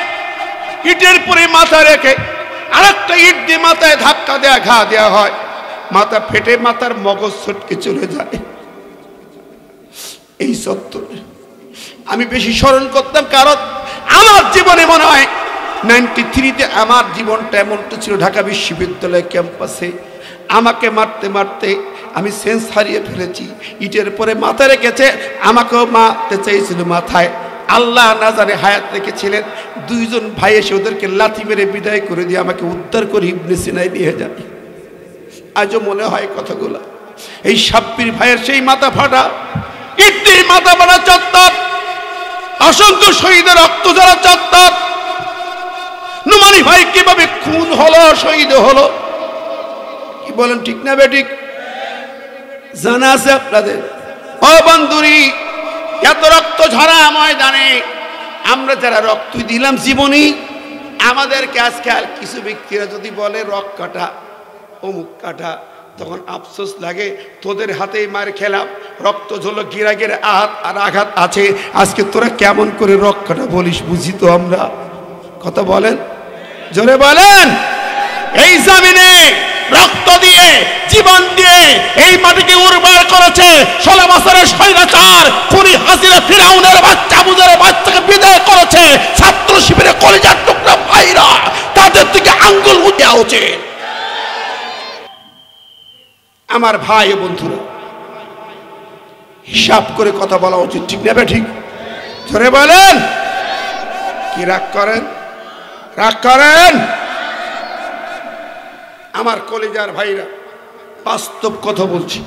ইটের পরে মাথা রেখে আরেকটা ইট দিয়ে মাথায় ধাক্কা দেয়া, ঘা দেওয়া হয়, মাথা ফেটে মাথার মগজ ছটকে চলে যায়। এই সত্য আমি বেশি স্মরণ করতাম, কারণ আমার জীবনে মনে হয় 93-তে আমার জীবনটা এমনটা ছিল। ঢাকা বিশ্ববিদ্যালয় ক্যাম্পাসে আমাকে মারতে মারতে আমি সেন্স হারিয়ে ফেলেছি। ইটের পরে মাথা রেখেছে, আমাকেও মারতে চেয়েছিল মাথায়। আল্লাহ না জানে হায়াত রেখেছিলেন। 2 জন ভাই এসে ওদেরকে লাথি মেরে বিদায় করে দিয়ে আমাকে উদ্ধার করে ইবনে সিনায় নিয়ে যান। আজও মনে হয় কথাগুলো। এই সাব্বির ভাইয়ের সেই মাথা ফাটা ইট দিয়ে মাথা ফাটা চত্বর, অসংখ্য শহীদের রক্ত ঝরা চত্বর। নুমানি ভাই কিভাবে খুন হলো, শহীদ হলো, কি বলেন ঠিক না বেঠিক? জানা আছে আপনাদের? ও বন্ধুরি, এত রক্ত ঝরা ময়দানে আমরা যারা রক্ত দিলাম জীবনী, আমাদেরকে আজকাল কিছু ব্যক্তিরা যদি বলে রক কাটা, অমুক কাটা, তখন আফসোস লাগে, তোদের হাতেই মার খেলাম, রক্ত ঝরলো, গিরাগের আঘাত আছে, আজকে তোরা কেমন করে রক কাটা বলিস? বুঝি তো আমরা। কথা বলেন, জোরে বলেন। এই জমিনে রক্ত দিয়ে, জীবন দিয়ে এই মাটিকে উর্বর করেছে 16 বছরের স্বৈরাচার খুনি হাসিনা, ফিরাউনের বাচ্চা, আবুজারের বাচ্চাকে বিদায় করেছে। ছাত্র শিবিরে কলিজার টুকরা ভাইরা, তাদের দিকে আঙ্গুল উঠে উচিত। আমার ভাই ও বন্ধুরা, হিসাব করে কথা বলা উচিত, ঠিক না? ঠিক ধরে বলেন, কি রাগ করেন? রাগ করেন? আমার কলিজার ভাইরা, বাস্তব কথা বলছি।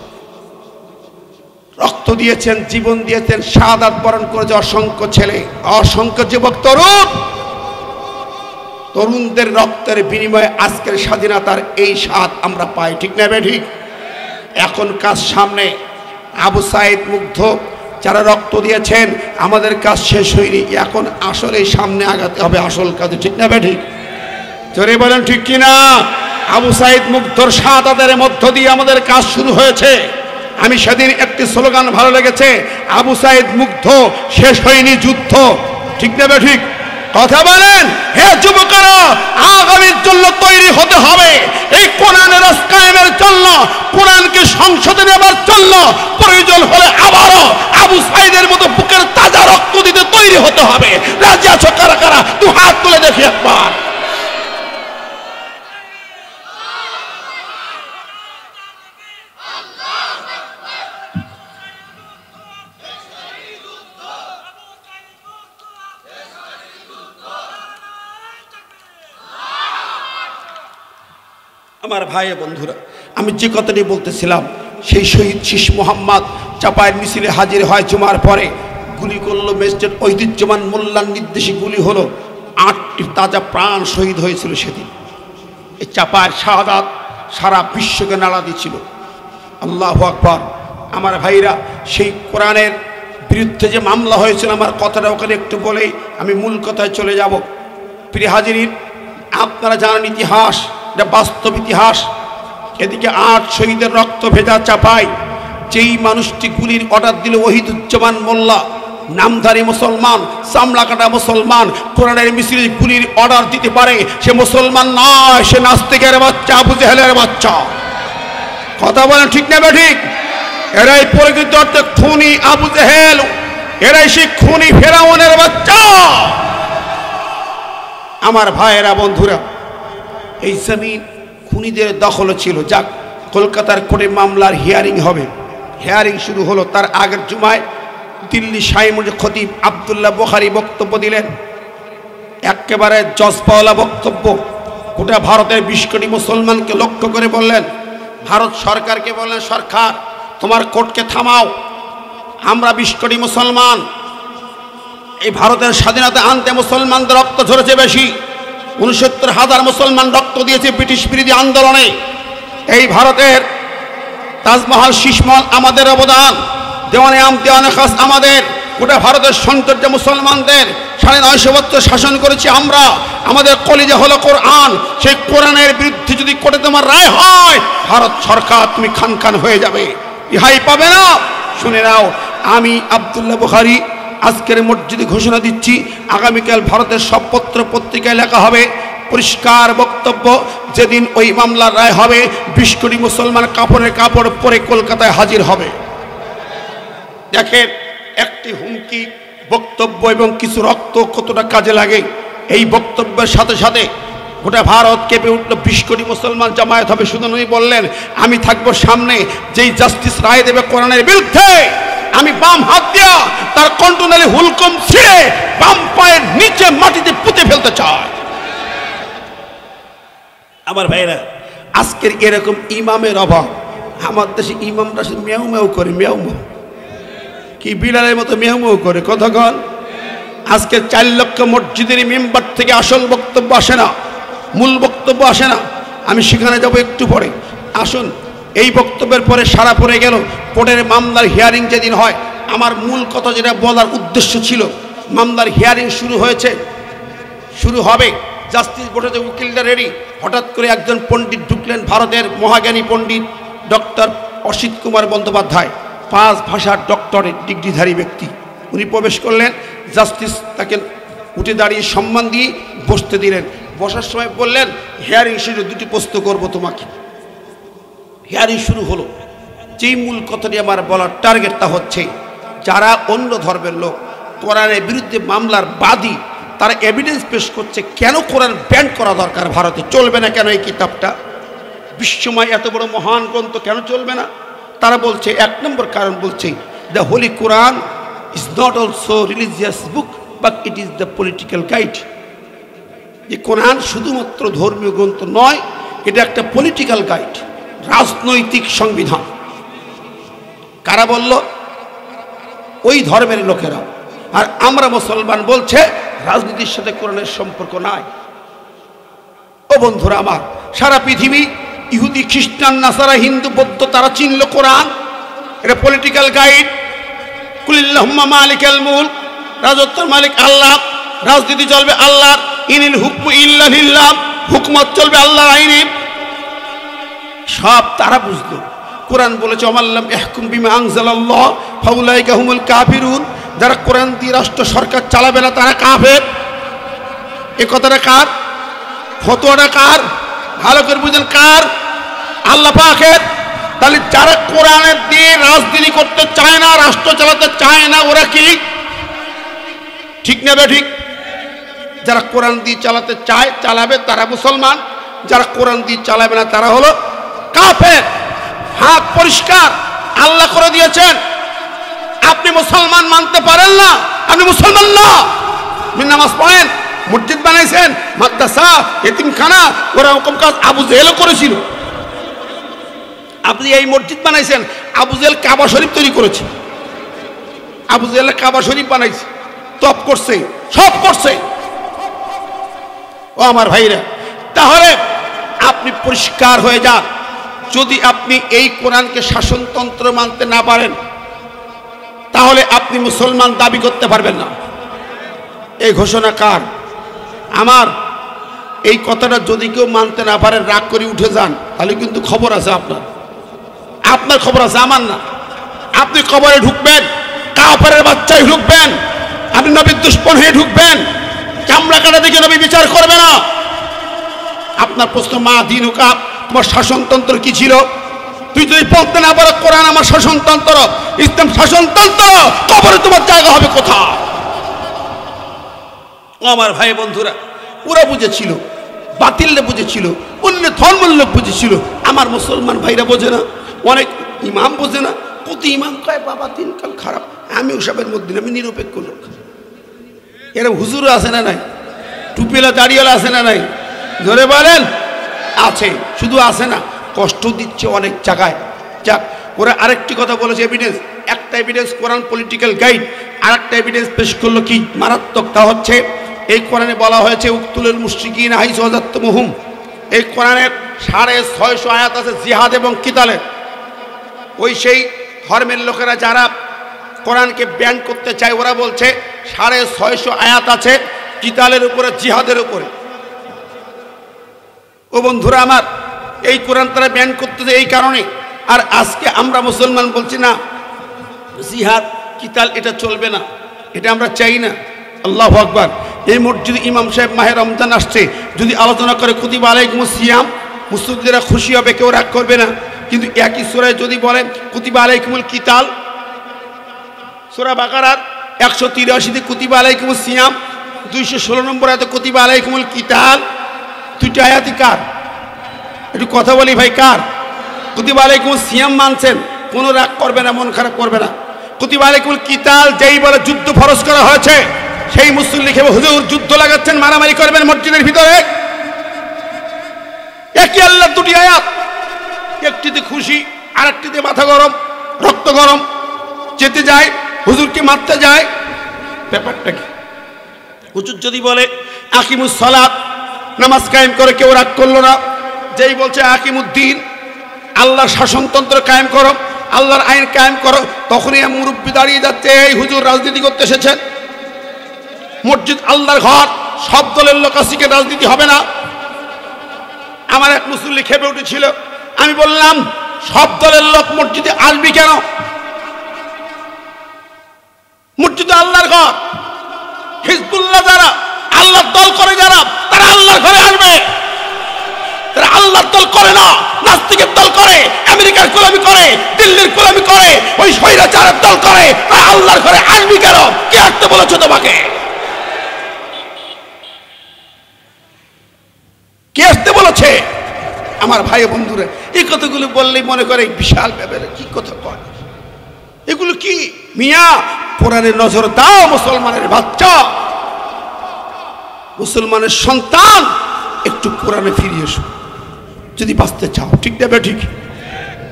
রক্ত দিয়েছেন, জীবন দিয়েছেন, শাহাদাত বরণ করেছে অসংখ্য ছেলে, অসংখ্য যুবক তরুণ। তরুণদের রক্তের বিনিময়ে আজকের স্বাধীনতার এই স্বাদ আমরা পাই, ঠিক না? ঠিক। এখন কাজ সামনে। আবু সাইদ মুগ্ধ যারা রক্ত দিয়েছেন, আমাদের কাজ শেষ হয়নি, এখন আসলে সামনে আগাতে হবে আসল কাজে, ঠিক না? ঠিক জোরে বলেন, ঠিক কিনা? আবু সাইদ মুগ্ধর শাহাদাতের মধ্য দিয়ে আমাদের কাজ শুরু হয়েছে। আমি সেদিন একটি স্লোগান ভালো লেগেছে, আবু সাইদ মুগ্ধ, শেষ হয়নি যুদ্ধ, ঠিক না? ঠিক কথা বলেন। হে যুবকেরা, আগামীর জন্য তৈরি হতে হবে। এই কোরআনের রাজ কায়েমের জন্য, কোরআনকে সংসদে নেবার জন্য প্রয়োজন হলে আবারও আবু সাইদের মতো বুকের তাজা রক্ত দিতে তৈরি হতে হবে। রাজি আছো কারা কারা? দু হাত তুলে দেখি একবার। আমার ভাই বন্ধুরা, আমি যে কথাটি বলতেছিলাম, সেই শহীদ শীষ মোহাম্মদ চাপায়ের মিছিলে হাজির হয় জুমার পরে। গুলি করলো ম্যাজিস্ট্রেট ঐতিহ্যমান মোল্লার নির্দেশে গুলি হলো। 8টি তাজা প্রাণ শহীদ হয়েছিল সেদিন। এই চাপায়ের শাহাদাত সারা বিশ্বকে নাড়া দিচ্ছিল। আল্লাহু আকবার। আমার ভাইরা, সেই কোরআনের বিরুদ্ধে যে মামলা হয়েছিল, আমার কথাটা ওখানে একটু বলেই আমি মূল কথায় চলে যাব। প্রিয় হাজিরিন, আপনারা জানেন ইতিহাস, এটা বাস্তব ইতিহাস। এদিকে 8 শহীদের রক্ত ভেজা চাপায় যেই মানুষটি গুলির অর্ডার দিল, ওহিদুজ্জামান মোল্লা, নামধারী মুসলমান, চামড়া কাটা মুসলমান, কোরআনের মিছিলে গুলির অর্ডার দিতে পারে, সে মুসলমান নয়, সে নাস্তিকের বাচ্চা, আবু জেহেলের বাচ্চা। কথা বলেন, ঠিক না? ঠিক। এরাই প্রকৃত অর্থে খুনি আবু জেহেল, এরাই সেই খুনি ফেরাউনের বাচ্চা। আমার ভাইয়েরা বন্ধুরা, এই জমিন খুনিদের দখল ছিল। যাক, কলকাতার কোর্টে মামলার হিয়ারিং হবে। হিয়ারিং শুরু হলো। তার আগের জুমায় দিল্লি শাইমুল খতিব আব্দুল্লাহ বুখারী বক্তব্য দিলেন, একেবারে জজপাওয়ালা বক্তব্য। গোটা ভারতের 20 কোটি মুসলমানকে লক্ষ্য করে বললেন, ভারত সরকারকে বললেন, সরকার তোমার কোর্টকে থামাও। আমরা 20 কোটি মুসলমান, এই ভারতের স্বাধীনতা আনতে মুসলমানদের রক্ত ঝরেছে বেশি। 69,000 মুসলমান রক্ত দিয়েছে ব্রিটিশ বিরোধী আন্দোলনে। এই ভারতের তাজমহল, শীষমহল আমাদের অবদান, দেওয়ানে আম দেওয়ানে খাস আমাদের। গোটা ভারতের সৌন্দর্য মুসলমানদের। 950 বছর শাসন করেছি আমরা। আমাদের কলিজা হলো কোরআন। সেই কোরআনের বিরুদ্ধে যদি কোর্টে তোমার রায় হয়, ভারত সরকার তুমি খান খান হয়ে যাবে, ইহাই পাবে না। শুনে নাও, আমি আব্দুল্লাহ বুখারী আজকের মসজিদে ঘোষণা দিচ্ছি, আগামীকাল ভারতের সব পত্র পত্রিকায় লেখা হবে পরিষ্কার বক্তব্য, যেদিন ওই মামলার রায় হবে 20 কোটি মুসলমান কাপড়ের কাপড় পরে কলকাতায় হাজির হবে। দেখেন, একটি হুমকি বক্তব্য এবং কিছু রক্ত কতটা কাজে লাগে। এই বক্তব্যের সাথে সাথে গোটা ভারত কেঁপে উঠল। 20 কোটি মুসলমান জামায়াত হবে। শুধু উনি বললেন, আমি থাকবো সামনে, যেই জাস্টিস রায় দেবে কোরআনের বিরুদ্ধে, আমি বাম হাত দিয়া তার কণ্ঠনালী হুলকম ছিঁড়ে বাম পায়ের নিচে মাটিতে পুঁতে ফেলতে চায়। আমার ভাইরা, আজকের এরকম ইমামের অভাব। আমার দেশে ইমামরা মেউ মেউ করে, মেউ মেউ কি বিলালের মতো মেউ মেউ করে কতক্ষণ। আজকে 4 লক্ষ মসজিদের মেম্বার থেকে আসল বক্তব্য আসে না, মূল বক্তব্য আসে না। আমি সেখানে যাব একটু পরে। আসুন, এই বক্তব্যের পরে সারা পড়ে গেল। কোর্টের মামলার হিয়ারিং যেদিন হয়, আমার মূল কথা যেটা বলার উদ্দেশ্য ছিল, মামলার হিয়ারিং শুরু হয়েছে, শুরু হবে। জাস্টিস বোর্ডে উকিলরা রেডি। হঠাৎ করে একজন পণ্ডিত ঢুকলেন, ভারতের মহাজ্ঞানী পণ্ডিত ডক্টর অসিত কুমার বন্দ্যোপাধ্যায়, 5 ভাষার ডক্টরেট ডিগ্রিধারী ব্যক্তি। উনি প্রবেশ করলেন। জাস্টিস তাকে উঠে দাঁড়িয়ে সম্মান দিয়ে বসতে দিলেন। বসার সময় বললেন, হিয়ারিং শেষে 2টি প্রশ্ন করবো তোমাকে। হিয়ারিং শুরু হলো। যেই মূল কথাটি আমার বলার টার্গেট, তা হচ্ছে, যারা অন্য ধর্মের লোক কোরআনের বিরুদ্ধে মামলার বাদী, তারা এভিডেন্স পেশ করছে কেন কোরআন ব্যান করা দরকার, ভারতে চলবে না কেন এই কিতাবটা, বিশ্বময় এত বড় মহান গ্রন্থ কেন চলবে না। তারা বলছে, 1 নম্বর কারণ বলছে, the Holy Quran is not also religious book, but it is the political guide. যে কোরআন শুধুমাত্র ধর্মীয় গ্রন্থ নয়, এটা একটা পলিটিক্যাল গাইড, রাজনৈতিক সংবিধান। কারা বলল? ওই ধর্মের লোকেরা। আর আমরা মুসলমান বলছে রাজনীতির সাথে কোরআনের সম্পর্ক নাই। ও বন্ধুরা আমার, সারা পৃথিবী ইহুদি, খ্রিস্টান, নাসারা, হিন্দু, বৌদ্ধ তারা চিনল কোরআন, এটা পলিটিক্যাল গাইড। কুলিল্লাহুম্মা মালিকাল মুলক, রাজত্বের মালিক আল্লাহ, রাজনীতি চলবে আল্লাহর। ইনিল হুকমু ইল্লা লিল্লাহ, হুকমত চলবে আল্লাহর আইনে। সব তারা বুঝলো। কোরআন বলেছে ওমাল্লাম ইহকুম বিমা আনজালাল্লাহ ফাউলাইকা হুমুল কাফিরুন, যারা কোরআন দিয়ে রাষ্ট্র সরকার চালাবে না তারা কাফের। এই কথাটা কার? ফতোয়াটা কার? ভালো করে বুঝেন, কার? আল্লাহ পাকের। তাহলে যারা কোরআনের দিয়ে রাজনীতি করতে চায় না, রাষ্ট্র চালাতে চায় না, ওরা কি ঠিক নেবে? ঠিক। যারা কোরআন দিয়ে চালাতে চায়, চালাবে, তারা মুসলমান। যারা কোরআন দিয়ে চালাবে না তারা হলো কাফের। হাত পরিষ্কার, আল্লাহ করে দিয়েছেন। আপনি মুসলমান মানতে পারেন না, আপনি মুসলমান না। আপনি নামাজ পড়েন, মসজিদ বানাইছেন, মাদ্রাসা, এতিমখানা, ওরকম কাজ আবু জেহেলও করেছিল। আপনি এই মসজিদ বানাইছেন, আবু জেহেল কাবা শরীফ তৈরি করেছে। আবু জেহেল কাবা শরীফ বানাইছে, তপ করছে, সব করছে। ও আমার ভাইরা, তাহলে আপনি পরিষ্কার হয়ে যান। যদি আপনি এই কোরআনকে শাসনতন্ত্র মানতে না পারেন, তাহলে আপনি মুসলমান দাবি করতে পারবেন না। এই ঘোষণা কার? আমার। এই কথাটা যদি কেউ মানতে না পারেন, রাগ করে উঠে যান, তাহলে কিন্তু খবর আছে আপনার। আপনার খবর আছে, আমার না। আপনি কবরে ঢুকবেন, কাফেরের বাচ্চায় ঢুকবেন, আপনি নবীর দুশমন হয়ে ঢুকবেন। চামড়া কাটা দেখে নবী বিচার করবে না। আপনার প্রশ্ন, মা দিনুকা, তোমার শাসনতন্ত্র কি ছিল? তুই যদি বলতে না পারো কোরআন আমার শাসনতন্ত্র, ইসলাম শাসনতন্ত্র, কবরে তোমার জায়গা হবে কোথায়? আমার ভাই বন্ধুরা, ওরা বুঝেছিল, বাতিলরা বুঝেছিল, অন্য ধর্মের লোক বুঝেছিল। আমার মুসলমান ভাইরা বোঝে না, অনেক ইমাম বোঝে না। কত ইমাম কয় বাবা দিনকাল খারাপ, আমি ওসবের মধ্যে আমি নিরপেক্ষ লোক। এরকম হুজুরও আছে না নাই? টুপিওয়ালা দাড়িওয়ালা আছে না নাই? ধরে বলেন, আছে। শুধু আছে না, কষ্ট দিচ্ছে অনেক জায়গায়। যাক, ওরা আরেকটি কথা বলেছে, এভিডেন্স। একটা এভিডেন্স কোরআন পলিটিক্যাল গাইড, আর একটা এভিডেন্স পেশ করলো কি মারাত্মক, তা হচ্ছে এই কোরআনে বলা হয়েছে উকতুলুল মুশরিকিন হাইসু ওয়াজাদতুমুহুম। এই কোরআনের 650 আয়াত আছে জিহাদ এবং কিতালের। ওই সেই ধর্মের লোকেরা যারা কোরআনকে ব্যান করতে চায়, ওরা বলছে 650 আয়াত আছে কিতালের উপরে, জিহাদের উপরে। ও বন্ধুরা আমার, এই কোরআন তারা ব্যান করতেছে এই কারণে। আর আজকে আমরা মুসলমান বলছি না, জিহাদ কিতাল এটা চলবে না, এটা আমরা চাই না। আল্লাহু আকবার। এই মসজিদে ইমাম সাহেব মাহে রমজান আসছে, যদি আলোচনা করে কুতিবা আলাইকুমুস সিয়াম, মুসলিমরা খুশি হবে, কেউ রাগ করবে না। কিন্তু একই সূরায় যদি বলে কুতিবা আলাইকুমুল কিতাল, সূরা বাকারার 183তে কুতিবা আলাইকুমুস সিয়াম, 216 নম্বর আয়াতে কুতিবা আলাইকুমুল কিতাল, দুইটা আয়াতই কার? একটু কথা বলি ভাই, কার? কুতিবা আলাইকুমুস সিয়াম মানছেন, কোনো রাগ করবে না, মন খারাপ করবে না। কুতিবা আলাইকুমুল কিতাল যেই বলে যুদ্ধ ফরজ করা হয়েছে, সেই মুসলিম লিখে হুজুর যুদ্ধ লাগাচ্ছেন, মারামারি করবেন মসজিদের ভিতরে। একই আল্লাহর দুটি আয়াত, একটিতে খুশি, আর একটিতে মাথা গরম, রক্ত গরম, যেতে যায়, হুজুরকে মারতে যায়। ব্যাপারটা কি? হুজুর যদি বলে আকিমুস সালাত, নামাজ কায়েম করে, কেউ রাগ করলো না। যেই বলছে আকিমুদ্দিন, আল্লাহর শাসনতন্ত্র কায়েম করো, আল্লাহর আইন কায়েম করো, তখনই মুরব্বী দাঁড়িয়ে যাচ্ছে, এই হুজুর রাজনীতি করতে এসেছেন। মসজিদ আল্লাহর ঘর, সব দলের লোক আসিকে রাজনীতি হবে না। আমার এক মুসল্লি খেপে উঠেছিল, আমি বললাম সব দলের লোক মসজিদে আসবি কেন? মসজিদ আল্লাহর ঘর। হিজবুল্লাহ যারা আল্লাহর দল করে, যারা তারা আল্লাহর ঘরে আসবে। তারা আল্লাহর দল করে না, নাস্তিকের দল করে, আমেরিকার গোলামি করে, দিল্লির গোলামি করে, ওই স্বৈরাচারের দল করে। তারা আল্লাহর ঘরে আসবি কেন? কে আসতে বলেছে তোমাকে? কে আসতে বলেছে? আমার ভাই বন্ধুরা, এই কথাগুলো বললেই মনে করে বিশাল ব্যাপারে কি কথা কয়। এগুলো কি মিয়া? কোরআনে নজর দাও মুসলমানের বাচ্চা, মুসলমানের সন্তান, একটু কোরআনে ফিরে এসো যদি বাঁচতে চাও। ঠিক না ঠিক?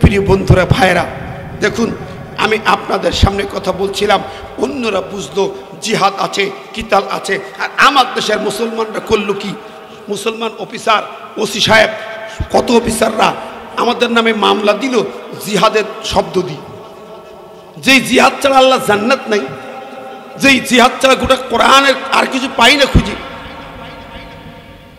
প্রিয় বন্ধুরা, ভাইরা, দেখুন আমি আপনাদের সামনে কথা বলছিলাম, অন্যরা বুঝলো জিহাদ আছে, কিতাল আছে, আর আমার দেশের মুসলমানরা করলো কি? মুসলমান অফিসার, ওসি সাহেব, কত অফিসাররা আমাদের নামে মামলা দিল জিহাদের শব্দ দিয়ে। যেই জিহাদ ছাড়া আল্লাহ জান্নাত নাই, যেই জিহাদ ছাড়া গোটা কোরআনের আর কিছু পাই না খুঁজি।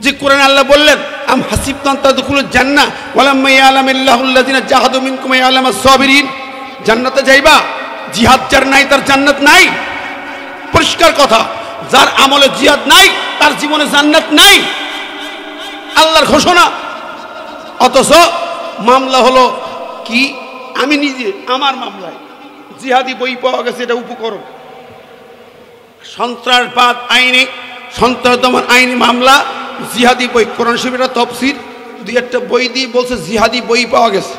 যে কোরআন আল্লাহ বললেন আম হাসিবতুম তাদখুলুল জান্নাহ ওয়ালাম্মা ইয়ালামিল্লাহুল্লাযিনা জাহাদু মিনকুম ওয়া ইয়ালামাস সাবিরিন। জান্নাতে যাইবা, জিহাদ যার নাই তার জান্নাত নাই, পরিষ্কার কথা। যার আমলে জিহাদ নাই তার জীবনে জান্নাত নাই, আল্লাহর ঘোষণা। অথচ মামলা হলো কি? আমি নিজে আমার মামলায় জিহাদি বই পাওয়া গেছে, এটা উপকরণ। সন্ত্রাসবাদ আইনে, সন্ত্রাস দমন আইনি মামলা, জিহাদি বই, কোরআন শরীফের তফসির, দুই একটা বই দিয়ে বলছে জিহাদি বই পাওয়া গেছে।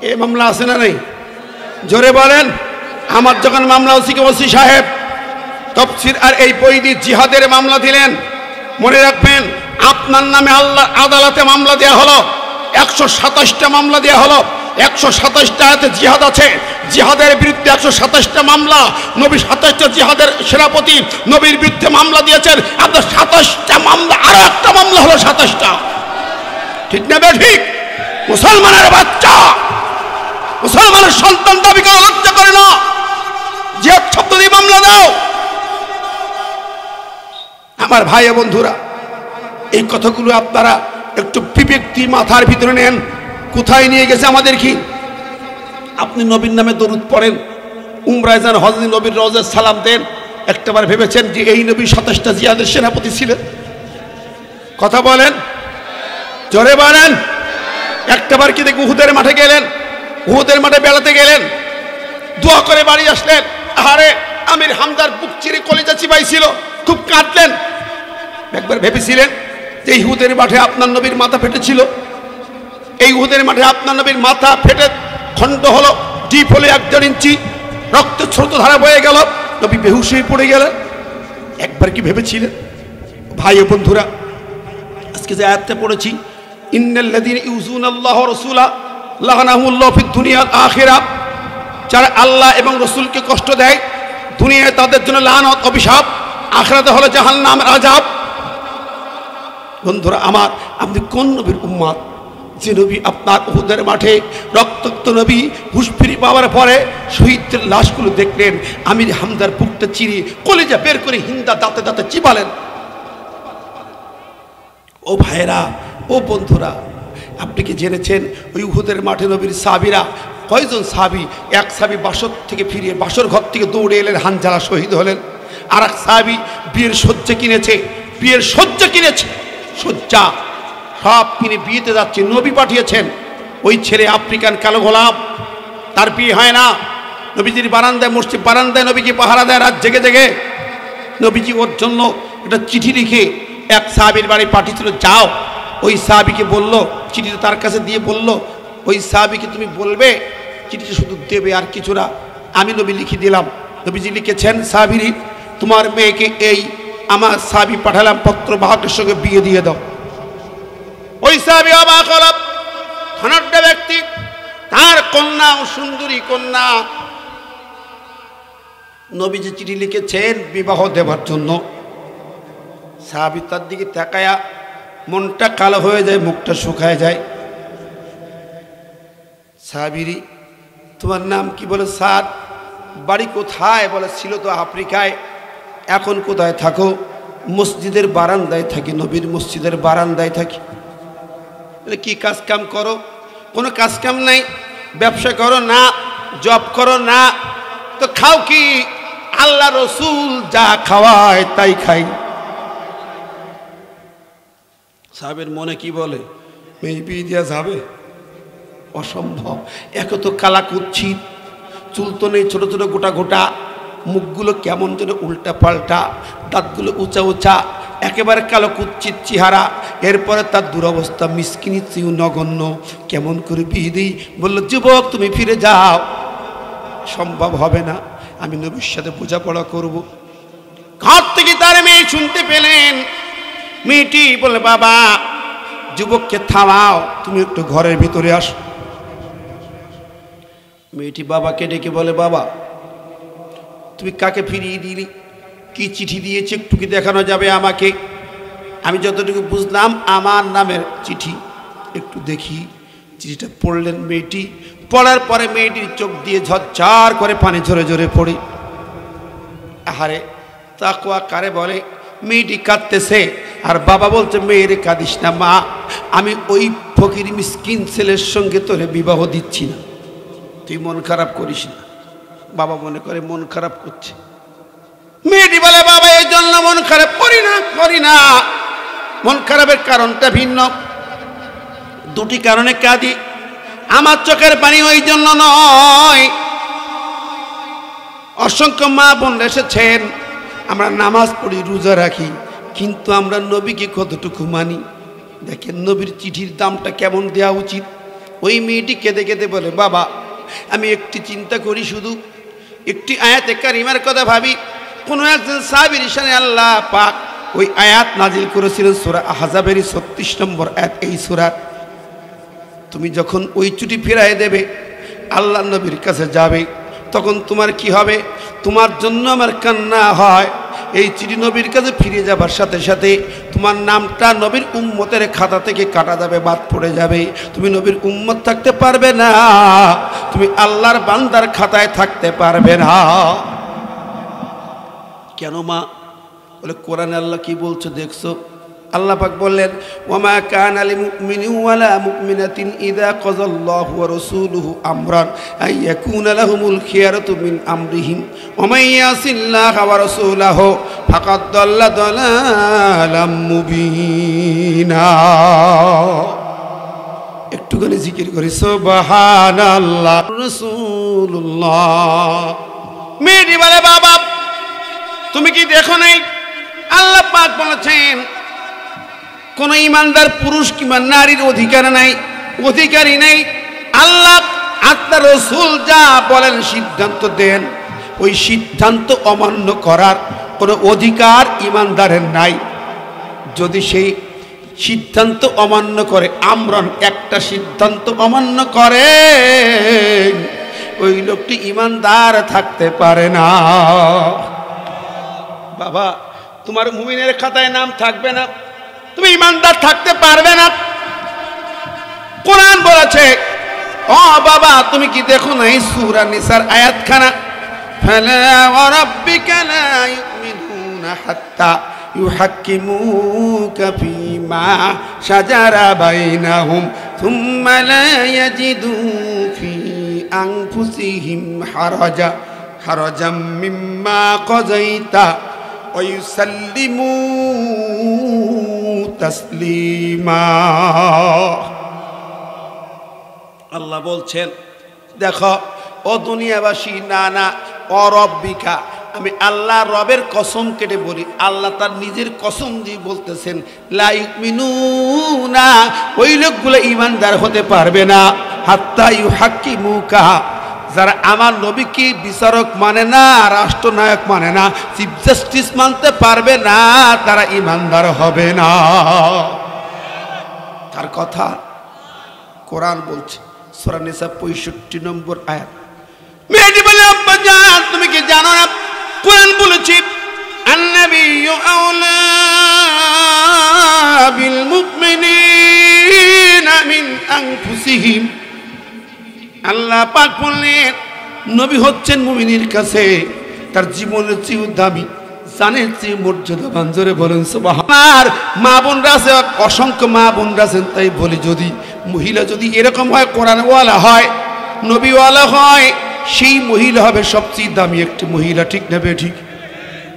এ মামলা আছে না নাই? জোরে বলেন। আমার যখন মামলা ওসি সাহেব তফসির আর এই বই দিয়ে জিহাদের মামলা দিলেন, মনে রাখবেন আপনার নামে আল্লাহ আদালতে মামলা দেওয়া হলো 127টা মামলা দেওয়া হলো। 127টা আয়াতে জিহাদ আছে, জিহাদের বিরুদ্ধে 127টা মামলা। নবী 27টা জিহাদের সেনাপতি নবীর বিরুদ্ধে মামলা দিয়েছেন, আপনার 27টা মামলা, আরো একটা মামলা হলো 27টা। ঠিক না ঠিক? মুসলমানের বাচ্চা, মুসলমানের সন্তান দাবি করে লজ্জা করে না, জিহাদ শব্দ দিয়ে মামলা দাও। আমার ভাই বন্ধুরা, এই কথাগুলো আপনারা একটু বিবেক দিয়ে মাথার ভিতরে নেন। কোথায় নিয়ে গেছে আমাদের কি? আপনি নবীর নামে দরুদ পড়েন, উমরায় যান, হজরত নবীর রওজায় সালাম দেন, একটাবার ভেবেছেন যে এই নবী 27টা জিহাদের সেনাপতি ছিলেন? কথা বলেন, জোরে বলেন। একটাবার কি দেখি উহুদের মাঠে গেলেন, উহুদের মাঠে বেড়াতে গেলেন, দোয়া করে বাড়ি আসলেন, আরে আমির হামজার বুক চিরে কলিজা চিবাইছিল, খুব কাঁদলেন। একবার ভেবেছিলেন যে এই উহুদের মাঠে আপনার নবীর মাথা ফেটেছিল? এই উহুদের মাঠে আপনার নবীর মাথা ফেটে খণ্ড হলো, ডিপ হলে 1.5 ইঞ্চি, রক্ত স্রোতধারা বয়ে গেল, নবী বেহুশ হয়ে পড়ে গেলেন। একবার কি ভেবেছিলেন? ভাই ও বন্ধুরা, আজকে যে আয়াতটা পড়েছি, ইন্নাল্লাযীনা ইউযুনাল্লাহ ওয়া রাসূলা লাআনাহুমুল্লাহু ফিদ দুনিয়া ওয়াল আখিরাহ, যারা আল্লাহ এবং রাসূলকে কষ্ট দেয়, দুনিয়ায় তাদের জন্য লানত, অভিশাপ, আখিরাতে হলো জাহান্নামের আযাব। বন্ধুরা আমার, আপনি কোন নবীর উম্মত যে নবী আপনার উহুদের মাঠে রক্তাক্ত নবী হুঁশফিরি পাওয়ার পরে শহীদদের লাশগুলো দেখলেন, আমির হামজার বুকটা চিরে কলিজা বের করে হিন্দা দাঁতে দাঁতে চিবালেন? ও ভাইরা, ও বন্ধুরা, আপনি কি জেনেছেন ওই উহুদের মাঠে নবীর সাহাবীরা কয়জন সাহাবী? এক সাহাবী বাসর থেকে ফিরিয়ে বাসর ঘর থেকে দৌড়ে এলেন, হানজালা শহীদ হলেন। আর এক সাহাবী বিয়ের সজ্জা কিনেছে, বিয়ের সজ্জা কিনেছে, সজ্জা সব কিনে বিয়েতে যাচ্ছে, নবী পাঠিয়েছেন। ওই ছেলে আফ্রিকান কালো গোলাপ, তার বিয়ে হয় না। নবীজির বারান্দায়, মসজিদ বারান্দায় নবীজি পাহারা দেয় রাত জেগে জেগে। নবীজি ওর জন্য একটা চিঠি লিখে এক সাহাবীর বাড়ি পাঠিয়েছিল, যাও। ওই সাহাবীকে বলল, চিঠিটা তার কাছে দিয়ে বলল, ওই সাহাবীকে তুমি বলবে, চিঠিটা শুধু দেবে আর কিছু না, আমি নবী লিখে দিলাম। নবীজি লিখেছেন, সাহাবীর তোমার মেয়েকে এই আমার সাহাবী পাঠালাম পত্র বাহকের সঙ্গে বিয়ে দিয়ে দাও। ওই সাহাবী অবাক হল, ধনাঢ্য ব্যক্তি, তার কন্যা ও সুন্দরী কন্যা, নবীজি চিঠি লিখেছেন বিবাহ দেবার জন্য। সাহাবী তার দিকে তাকায়া মনটা কালো হয়ে যায়, মুখটা শুকায় যায়। সাহাবীরি, তোমার নাম কি? বলে সাদ। বাড়ি কোথায়? বলে ছিল তো আফ্রিকায়, এখন কোথায় থাকো? মসজিদের বারান্দায় থাকি, নবীর মসজিদের বারান্দায় থাকি। কি কাজ কাম করো? কোনো কাজ কাম নাই। ব্যবসা করো না, জব করো না, তো খাও কি? আল্লাহ রসুল যা খাওয়ায় তাই খাই। সাহেবের মনে কি বলে, মেয়ে বিয়ে দেওয়া যাবে? অসম্ভব। একে তো কালা কুচ্ছিত, চুল তো নেই, ছোটো ছোটো গোটা গোটা, মুখগুলো কেমন যেন উল্টা পাল্টা, দাঁতগুলো উঁচা উঁচা, একেবারে কালো কুচ্ছিত চেহারা। এরপরে তার দুরবস্থা, মিসকিনি চেয়েও নগণ্য। কেমন করে বিয়ে দিই? বলল, যুবক তুমি ফিরে যাও। সম্ভব হবে না, আমি নবীর সাথে বোঝাপড়া করব। ঘর থেকে তার মেয়ে শুনতে পেলেন। মেয়েটি বলে, বাবা, যুবককে থামাও, তুমি একটু ঘরের ভিতরে আসো। মেয়েটি বাবাকে ডেকে বলে, বাবা, তুমি কাকে ফিরিয়ে দিলি? কি চিঠি দিয়েছে একটু কি দেখানো যাবে আমাকে? আমি যতটুকু বুঝলাম আমার নামের চিঠি, একটু দেখি। চিঠিটা পড়লেন মেয়েটি। পড়ার পরে মেয়েটির চোখ দিয়ে ঝরঝর করে পানি ঝরে ঝরে পড়ে। আহারে, তাকওয়া কারে বলে? মেয়েটি কাঁদতেছে আর বাবা বলছে, মেয়েরে কাঁদিস না মা, আমি ওই ফকির মিসকিন ছেলের সঙ্গে তোরে বিবাহ দিচ্ছি না, তুই মন খারাপ করিস না। বাবা মনে করে মন খারাপ করছে। মেয়েটি বলে, বাবা, এই জন্য মন খারাপ করি না। মন খারাপের কারণটা ভিন্ন। দুটি কারণে কাঁদি। আমার চোখের পানি ওই জন্য নয়। অসংখ্য মা বোন এসেছেন, আমরা নামাজ পড়ি, রোজা রাখি, কিন্তু আমরা নবীকে কতটুকু মানি? দেখেন নবীর চিঠির দামটা কেমন দেওয়া উচিত। ওই মেয়েটি কেঁদে কেঁদে বলে, বাবা, আমি একটি চিন্তা করি, শুধু একটি আয়াতে কারিমার কথা ভাবি। কোনো একজন সাহাবীর শানে আল্লাহ পাক ওই আয়াত নাজিল করেছিলেন সূরা আহজাবের 36 নম্বর আয়াত। এই সূরার তুমি যখন ওই চিঠি ফিরিয়ে দেবে, আল্লাহ নবীর কাছে যাবে, তখন তোমার কি হবে? তোমার জন্য আমার কান্না হয়। এই চিঠি নবীর কাছে ফিরে যাবার সাথে সাথে তোমার নামটা নবীর উম্মতের খাতা থেকে কাটা যাবে, বাদ পড়ে যাবে। তুমি নবীর উম্মত থাকতে পারবে না, তুমি আল্লাহর বান্দার খাতায় থাকতে পারবে না। কেন মা? বলে, কোরআনে আল্লাহ কি বলছো দেখছো? আল্লাহ পাক বললেন, ওয়ামা কানা লিমুমিনিন ওয়ালা মুমিনাতিন ইযা কাযাল্লাহু ওয়া রাসূলুহু আমরান আইয়াকুনা লাহুমুল খিয়ারাতু মিন আমরিহিম ওয়া মান ইয়াসিল্লাহা ওয়া রাসূলাহু ফাকাদ দাল্লা দালালাম মুবিনা। একটুখানি জিকির করি, সুবহানাল্লাহ রাসূলুল্লাহ। মেয়েটি বলে, বাবা, তুমি কি দেখো নাই? আল্লাহ পাক বলেছেন, কোন ইমানদার পুরুষ কিংবা নারীর অধিকারী নাই। আল্লাহ আত্মার রাসূল যা বলেন, সিদ্ধান্ত দেন, ওই সিদ্ধান্ত অমান্য করার কোনো অধিকার ইমানদারের নাই। যদি সেই সিদ্ধান্ত অমান্য করে, আমরন একটা সিদ্ধান্ত অমান্য করে, ওই লোকটি ইমানদার থাকতে পারে না। বাবা, তোমার মুমিনের খাতায় নাম থাকবে না, তুমি ইমানদার থাকতে পারবে না। কোরআন বলেছে, ও বাবা, তুমি কি দেখো না এই সূরা নিসার আয়াতখানা? ফালা ওয়া রাব্বিকা লা ইউমিনুনা হাত্তা ইউহাক্কিমুকা ফীমা শাজারা বাইনাহুম সুম্মা লা ইয়াজিদু ফী আনফুসিহিম হারাজাম মিম্মা কাযাইতা ওয়া ইউসাল্লিমু তাসলিমা। আল্লাহ বলছেন, দেখো ও দুনিয়াবাসী, না ও রব্বিকা, আমি আল্লাহ রবের কসম কেটে বলি, আল্লাহ তার নিজের কসম দিয়ে বলতেছেন, লা ইউমিনুনা, ওই লোকগুলো ইমানদার হতে পারবে না, হাত্তা ইউহাক্কিমুকা, যারা আমার নবীকে বিচারক মানে না, রাষ্ট্রনায়ক মানে না, চিফ জাস্টিস মানতে পারবে না, তারা ইমানদার হবে না। তার কথা কোরআন বলছে, সূরা নিসা 65 নম্বর আয়াত। মেয়েটি বলে, আব্বা জান, তুমি কি জানো না কোরআন বলেছে, আন-নাবিয়্যু আওলা বিল মুমিনিনা মিন আনফুসিহিম। আল্লাহ পাক বললেন, নবী হচ্ছেন মুমিনের কাছে তার জীবনের চেয়েও দামি, জানের চেয়ে মর্যাদাবান। জোরে বলেন সুবহানাল্লাহ। মা বোনরা আছে, অসংখ্য মা বোনরা আছেন, তাই বলি, যদি মহিলা যদি এরকম হয়, কোরআনওয়ালা হয়, নবীওয়ালা হয়, সেই মহিলা হবে সবচেয়ে দামি একটি মহিলা। ঠিক না ঠিক?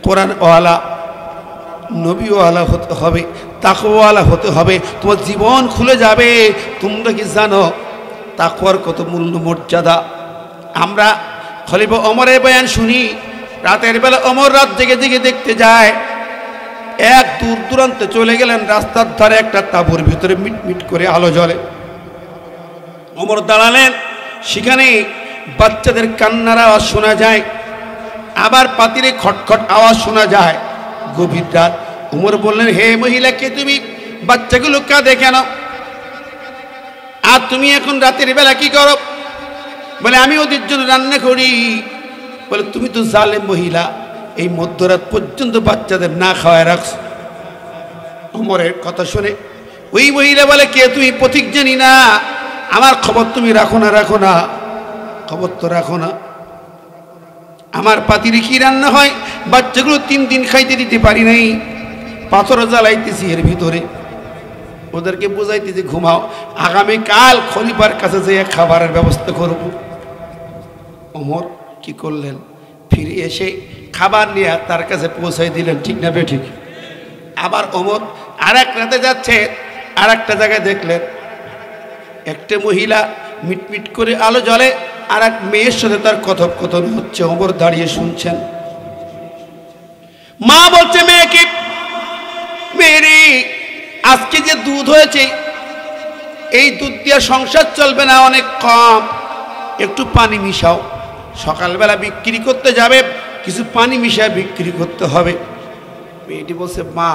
কোরআনওয়ালা, নবীওয়ালা হতে হবে, তাকওয়ালা হতে হবে, তোমার জীবন খুলে যাবে। তোমরা কি জানো তাকওয়ার কত মূল্য মর্যাদা? আমরা খলিফা ওমরের বয়ান শুনি, রাতের বেলা ওমর রাত জেগে জেগে দেখতে যায়, এক দূর দূরান্তে চলে গেলেন, রাস্তার ধারে একটা তাঁবুর ভিতরে মিটমিট করে আলো জ্বলে। ওমর দাঁড়ালেন, সেখানে বাচ্চাদের কান্নার আওয়াজ শোনা যায়, আবার পাতিলে খটখট আওয়াজ শোনা যায়। গভীর রাত। ওমর বললেন, হে মহিলা, কে তুমি? বাচ্চাগুলো কাঁদে কেন? আর তুমি এখন রাতের বেলা কি করো? বলে, আমি ওদের জন্য রান্না করি। বলে, তুমি তো জালেম মহিলা, এই মধ্যরাত পর্যন্ত বাচ্চাদের না খাওয়ায় রাখছো। ওমরের কথা শুনে ওই মহিলা বলে, কে তুমি? পথিক জানি না, আমার খবর তুমি রাখো না, রাখো না, খবর তো রাখো না। আমার পাতিরে কি রান্না হয়, বাচ্চাগুলো 3 দিন খাইতে দিতে পারি নাই, পাথর জ্বালাইতেছি এর ভিতরে। ওদেরকে বুঝাইতেছি, ঘুমাও, আগামীকাল খলিফার কাছে যেয়ে খাবারের ব্যবস্থা করব। ওমর কি করলেন? ফিরে এসে খাবার নিয়ে তার কাছে পৌঁছাই দিলেন। ঠিক না বেঠিক? আবার ওমর আর এক রাতে যাচ্ছে, আর একটা জায়গায় দেখলেন একটা মহিলা মিটমিট করে আলো জ্বলে, আর এক মেয়ের সাথে তার কথোপকথন হচ্ছে। ওমর দাঁড়িয়ে শুনছেন। মা বলছে মেয়েকে, মেয়েরে, আজকে যে দুধ হয়েছে, এই দুধ দিয়ে সংসার চলবে না, অনেক কম, একটু পানি মিশাও। সকালবেলা বিক্রি করতে যাবে, কিছু পানি মিশায় বিক্রি করতে হবে। মেয়েটি বলছে, মা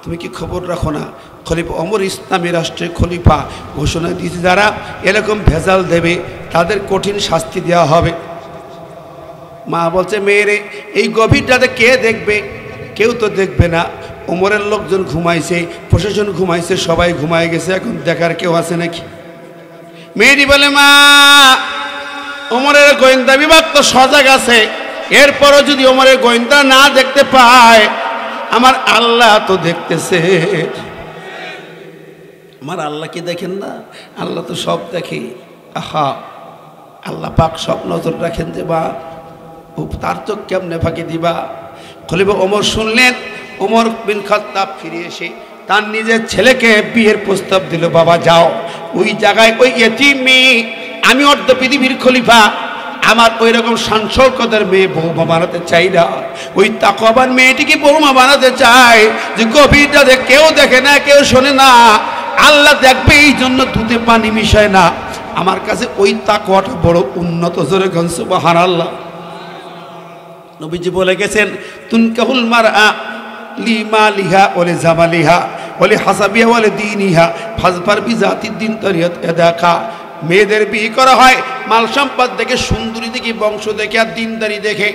তুমি কি খবর রাখো না? খলিফা ওমর ইসলামী রাষ্ট্রের খলিফা ঘোষণা দিয়েছে, যারা এরকম ভেজাল দেবে তাদের কঠিন শাস্তি দেওয়া হবে। মা বলছে, মেয়েরে, এই গভীর রাতে কে দেখবে? কেউ তো দেখবে না। ওমরের লোকজন ঘুমাইছে, প্রশাসন ঘুমাইছে, সবাই ঘুমায় গেছে, এখন দেখার কেউ আছে নাকি? মেয়েটি বলে, মা ওমরের গোয়েন্দা বিভাগ তো সজাগ আছে, এরপরও যদি ওমরের গোয়েন্দা না দেখতে পায়, আমার আল্লাহ তো দেখতেছে। আমার আল্লাহ কি দেখেন না? আল্লাহ তো সব দেখে। আহা, আল্লাহ পাক সব নজর রাখেন যে বা তার চোখ কেমনে ফাঁকি দিবা? খলিফা ওমর শুনলেন। ওমর বিন খাত্তাব ফিরে এসে তার নিজের ছেলেকে বিয়ের প্রস্তাব দিল। বাবা যাও, ওই জায়গায় ওই এতিম মেয়ে, আমি অর্ধ পৃথিবীর খলিফা, আমার ওই রকম শান-শৌকতের মেয়ে বৌমা বানাতে চাই না। ওই তাকওয়াবান মেয়েটিকে বৌমা বানাতে চাই, যে গভীর রাতে কেউ দেখে না, কেউ শোনে না, আল্লাহ দেখবে, এই জন্য দুধে পানি মিশায় না। আমার কাছে ওই তাকওয়াটা বড় উন্নত। জোরে গান সুবহানাল্লাহ। নবীজি বলে গেছেন, তুনকাহুল মারআ লিমালিহা ওয়া লিজামালিহা ওয়া লিহাসাবিহা ওয়া লিদীনিহা ফাজফার বিজাতিদ দ্বীন তারিয়াত ইয়াদাকা। মেয়েদের বিয়ে করা হয় মাল সম্পদ দেখে, সুন্দরী দেখে, বংশ দেখে, আর দিনদারি দেখে।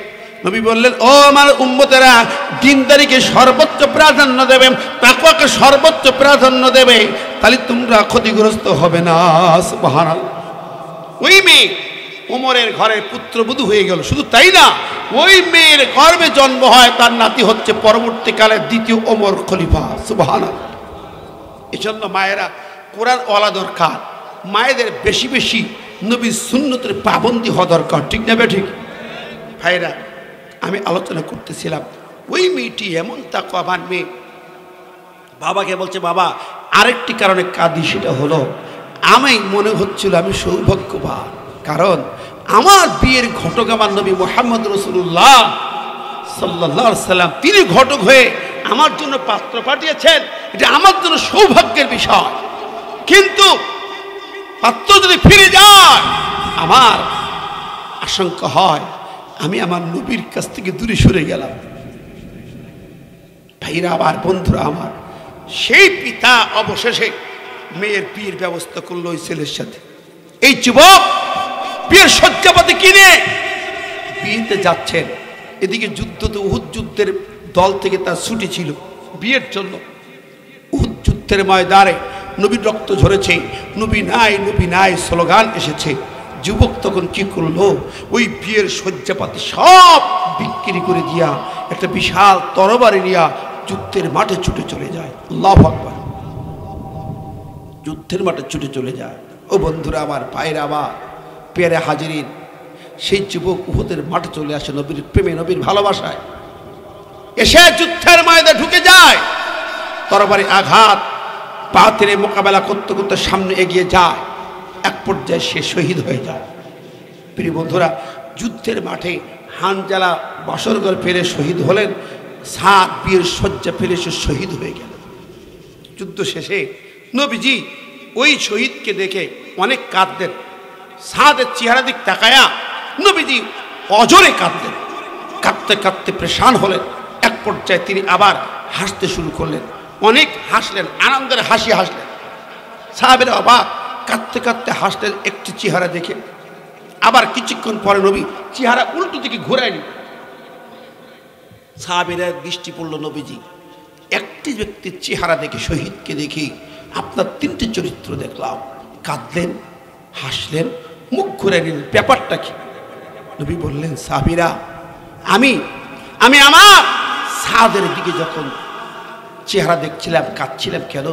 নবী বললেন, ও আমার উম্মতেরা, দিনদারিকে সর্বোচ্চ প্রাধান্য দেবে, তাকওয়াকে সর্বোচ্চ প্রাধান্য দেবে, তাহলে তোমরা ক্ষতিগ্রস্ত হবে না। সুবহানাল্লাহ। ওই মেয়ে ওমরের ঘরের পুত্রবধূ হয়ে গেল। শুধু তাই না, ওই মেয়ের গর্ভে জন্ম হয়, তার নাতি হচ্ছে পরবর্তীকালে দ্বিতীয় ওমর খলিফা। সুবহানাল্লাহ। এজন্য মায়েরা কোরআন ওয়ালা দরকার, মায়েদের বেশি বেশি নবীর সুন্নতের পাবন্দি হওয়া দরকার। ঠিক না ঠিক? ভাইরা, আমি আলোচনা করতেছিলাম, ওই মেয়েটি এমন তাকওয়াবান মেয়ে, বাবাকে বলছে, বাবা আরেকটি কারণে কাঁদি, সেটা হলো আমি মনে হচ্ছিল আমি সৌভাগ্যবান, কারণ আমার বিয়ের ঘটক আমার নবী মুহাম্মদ রাসূলুল্লাহ সাল্লাল্লাহু আলাইহি সাল্লাম, তিনি ঘটক হয়ে আমার জন্য পাত্র পাঠিয়েছেন। এটা আমার জন্য সৌভাগ্যের বিষয়। কিন্তু পাত্র যদি ফিরে যায়, আমার আশঙ্কা হয় আমি আমার নবীর কাছ থেকে দূরে সরে গেলাম। ভাইরা আমার, বন্ধুরা আমার, সেই পিতা অবশেষে মেয়ের বিয়ের ব্যবস্থা করলো ওই ছেলের সাথে। এই যুবক বিয়ের শয্যাপাতি কিনে বিয়েতে যাচ্ছেন। এদিকে যুদ্ধ, তো উহুদ যুদ্ধের দল থেকে তার ছুটি ছিল বিয়ের জন্য। উহুদ যুদ্ধের ময়দানে নবীর রক্ত ঝরেছে, নবী নাই, নবী নাই স্লোগান এসেছে। যুবক তখন কি করলো? ওই বিয়ের শয্যাপাতি সব বিক্রি করে দিয়া একটা বিশাল তরবারি নিয়া যুদ্ধের মাঠে ছুটে চলে যায়। আল্লাহু আকবার। যুদ্ধের মাঠে ছুটে চলে যায়। ও বন্ধুরা আমার, ভাইরা আমার, পেয়ারে হাজিরিন, সেই যুবক উহুদের মাঠে চলে আসে নবীর প্রেমে, নবীর ভালোবাসায়। এসে যুদ্ধের ময়দানে ঢুকে যায়, তরবারি আঘাত বাতিলের মোকাবেলা করতে করতে সামনে এগিয়ে যায়, এক পর্যায়ে সে শহীদ হয়ে যায়। প্রিয় বন্ধুরা, যুদ্ধের মাঠে হানজালা বাসরঘর ফেলে শহীদ হলেন, সাদ বীর শয্যা ফেলে সে শহীদ হয়ে গেল। যুদ্ধ শেষে নবীজি ওই শহীদকে দেখে অনেক কাঁদলেন। সাদের চেহারা দিক তাকায়া নবীজি অজরে কাঁদলেন, কাঁদতে কাঁদতে পেরেশান হলেন। এক পর্যায়ে তিনি আবার হাসতে শুরু করলেন, অনেক হাসলেন, আনন্দের হাসি হাসলেন। সাহাবেরা অবাক, কাঁদতে কাঁদতে হাসলেন একটি চেহারা দেখে। আবার কিছুক্ষণ পরে নবী চেহারা উল্টো দিকে ঘুরায় নিল। সাহাবেরা দৃষ্টি পড়ল, নবীজি একটি ব্যক্তির চেহারা দেখে, শহীদকে দেখে আপনার তিনটি চরিত্র দেখলাম। কাঁদলেন, হাসলেন, মুখ ঘুরে নিলেন, ব্যাপারটা কি? নবী বললেন, সাহাবীরা আমি আমার সাদের দিকে যখন চেহারা দেখছিলাম, কাঁদছিলাম। কেন?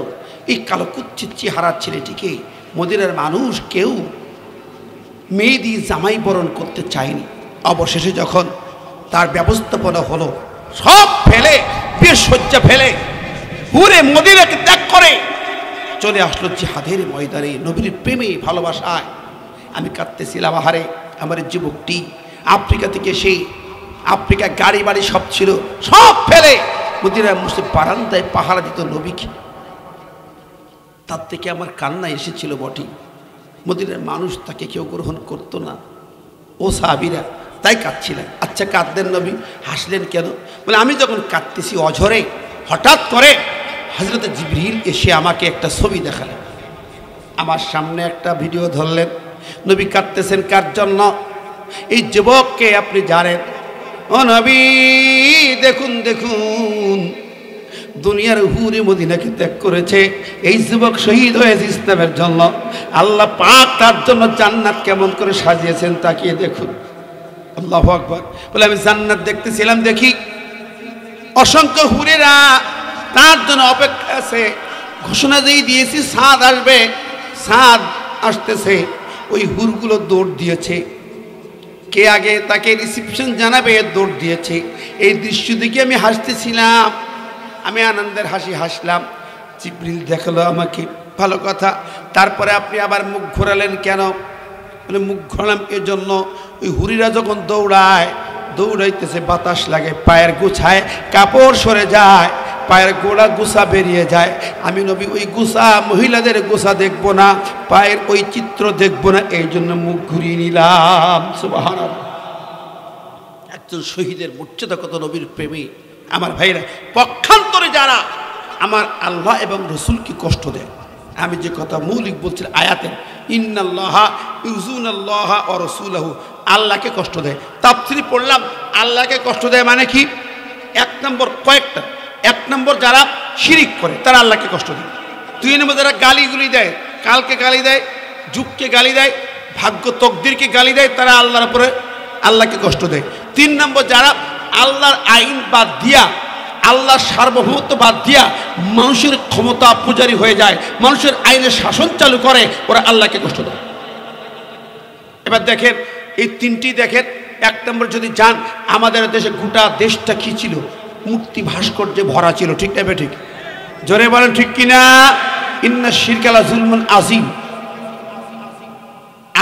এই কালো কুচ্ছিত চেহারার ছেলেটিকে মদিনার মানুষ কেউ মেয়ে দিয়ে জামাই বরণ করতে চায়নি। অবশেষে যখন তার ব্যবস্থাপনা হলো, সব ফেলে, বিয়ে সজ্জা ফেলে, ঘুরে মদিনাকে ত্যাগ করে চলে আসলো জিহাদের ময়দানে, নবীর প্রেমে ভালোবাসায়। আমি কাঁদতেছিলাম, আহারে আমার যুবকটি আফ্রিকা থেকে, সেই আফ্রিকা গাড়ি বাড়ি সব ছিল, সব ফেলে মদিনার মুসলিম বারান্দায় পাহারা দিত নবীকে। তার থেকে আমার কান্না এসেছিল বটে, মদিনার মানুষ তাকে কেউ গ্রহণ করতো না। ও সাহাবীরা, তাই কাঁদছিলেন। আচ্ছা, কাঁদলেন নবী, হাসলেন কেন? বলে, আমি যখন কাঁদতেছি অঝরে, হঠাৎ করে হযরত জিবরিল এসে আমাকে একটা ছবি দেখালেন। আমার সামনে একটা ভিডিও ধরলেন, নবী কাঁদতেছেন। কার জন্য? এই যুবককে আপনি জানেন? ও নবী, দেখুন দেখুন, দুনিয়ার হুরে মদিনাকে ত্যাগ করেছে, এই যুবক শহীদ হয়েছে ইসলামের জন্য। আল্লাহ পাক তার জন্য জান্নাত কেমন করে সাজিয়েছেন, তাকিয়ে দেখুন। আল্লাহু আকবার। বলে, আমি জান্নাত দেখতেছিলাম, দেখি অসংখ্য হুরেরা তার জন্য অপেক্ষা আছে। ঘোষণা দিয়ে দিয়েছি সাদ আসবে, সাদ আসতেছে। ওই হুরগুলো দৌড় দিয়েছে, কে আগে তাকে রিসিপশন জানাবে দৌড় দিয়েছে। এই দৃশ্য দেখে আমি হাসতেছিলাম, আমি আনন্দের হাসি হাসলাম। জিবরিল দেখলো আমাকে, ভালো কথা। তারপরে আপনি আবার মুখ ঘোরালেন কেন? বলে, মুখ ঘোরালাম এজন্য, ওই হুরিরা যখন দৌড়ায়, দৌড়াইতেছে, বাতাস লাগে, পায়ের গোছায় কাপড় সরে যায়, পায়ের গোড়া গোছা বেরিয়ে যায়। আমি নবী ওই গোছা, মহিলাদের গোছা দেখবো না, পায়ের ওই চিত্র দেখবো না, এই জন্য মুখ ঘুরিয়ে নিলাম। সুবহানাল্লাহ। একজন শহীদের মর্যাদা কত নবীর প্রেমী। আমার ভাইরা, পক্ষান্তরে যারা আমার আল্লাহ এবং রসুলকে কষ্ট দেয়, আমি যে কথা মৌলিক বলছিলাম আয়াতের, ইন্নাল্লাহা ইউযুনাল্লাহা ওয়া রাসূলাহু, আল্লাহকে কষ্ট দেয়। তাফসীর পড়লাম, আল্লাহকে কষ্ট দেয় মানে কি? এক নম্বর কয়েকটা। এক নম্বর, যারা শিরিক করে তারা আল্লাহকে কষ্ট দেয়। দুই নম্বর, যারা গালিগুলি দেয়, কালকে গালি দেয়, যুগকে গালি দেয়, ভাগ্য তকদিরকে গালি দেয়, তারা আল্লাহর উপরে আল্লাহকে কষ্ট দেয়। তিন নম্বর, যারা আল্লাহর আইন বাদ দিয়া, আল্লাহর সার্বভৌমত্ব বাদ দিয়া মানুষের ক্ষমতা পূজারী হয়ে যায়, মানুষের আইনের শাসন চালু করে, ওরা আল্লাহকে কষ্ট দেয়। এবার দেখেন, এই তিনটি দেখেন। এক নম্বর যদি যান, আমাদের দেশে গোটা দেশটা কি ছিল? মূর্তি ভাস্কর্যে ভরা ছিল, ঠিক না? ঠিক জোরে বলেন, ঠিক কিনা? ইন্না শিরকা লা যুলমুন আযীম,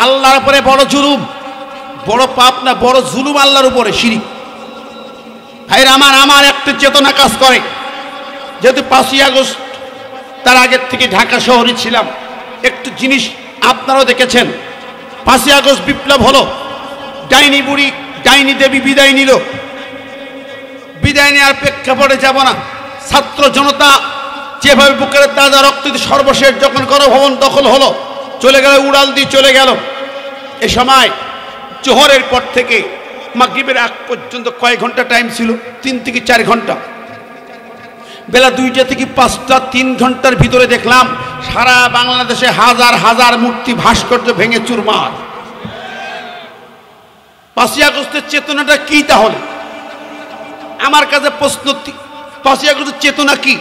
আল্লাহর উপরে বড় জুলুম, বড় পাপ না, বড় জুলুম আল্লাহর উপরে শিরিক। ভাইরা আমার একটা চেতনা কাজ করে, যেহেতু 5ই আগস্ট, তার আগের থেকে ঢাকা শহরে ছিলাম, একটু জিনিস আপনারাও দেখেছেন। 5ই আগস্ট বিপ্লব হলো, ডাইনি বুড়ি, ডাইনি দেবী বিদায় নিল। বিদায় নেওয়ার প্রেক্ষাপটে যাব না, ছাত্র জনতা যেভাবে বুকের তাজা রক্ত দিয়ে সর্বশেষ যখন গণভবন দখল হলো, চলে গেল, উড়াল দিয়ে চলে গেল। এ সময় জোহরের পর থেকে মাগরিবের আগ পর্যন্ত কয়েক ঘন্টা টাইম ছিল? 3 থেকে 4 ঘন্টা। বেলা 2টা থেকে 5টা, 3 ঘন্টার ভিতরে দেখলাম সারা বাংলাদেশে হাজার হাজার মূর্তি ভাস্কর্য ভেঙে চুরমার। 5ই আগস্টের চেতনাটা কি তাহলে? আমার কাছে প্রশ্ন, 5ই আগস্টের চেতনা কি?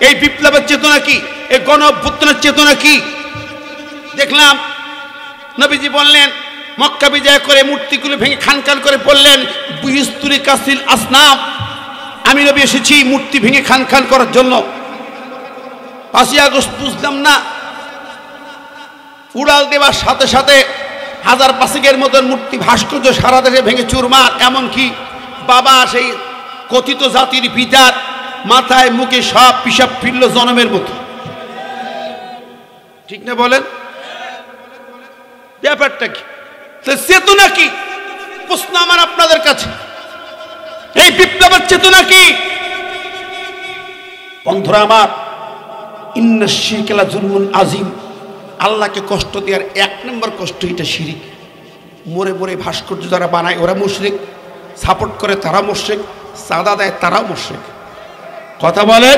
এই বিপ্লবের চেতনা কি? এই গণ অভ্যুত্থানের চেতনা কি? দেখলাম নবীজি বললেন, মক্কা বিজয় করে মূর্তিগুলো ভেঙে খানখান করে বললেন, বুইস্তুরি কাসিল আসনাম, আমি নবী এসেছি মূর্তি ভেঙে খানখান করার জন্য। 5ই আগস্ট বুঝলাম না, উড়াল দেওয়ার সাথে সাথে 1000-5 মতন মূর্তি ভাস্কর্য সারা দেশে ভেঙে চুরমার। এমনকি বাবা, সেই কথিত জাতির পিতার মাথায় মুখে সব পিসাব ফিরল জনমের মতো, ঠিক না বলেন? ব্যাপারটা কি? চেতনা কি? প্রশ্ন আমার আপনাদের কাছে, এই বিপ্লবের চেতনা কি? বন্ধুরা আমার, ইন্না শিরকা লা যুলমুন আযীম, আল্লাহকে কষ্ট দেওয়ার 1 নম্বর কষ্ট এটা শিরিক। মরে মরে ভাস্কর্য যারা বানায় ওরা মুশরিক, সাপোর্ট করে তারা মুশরিক, চাঁদা দেয় তারাও মুশরিক। কথা বলেন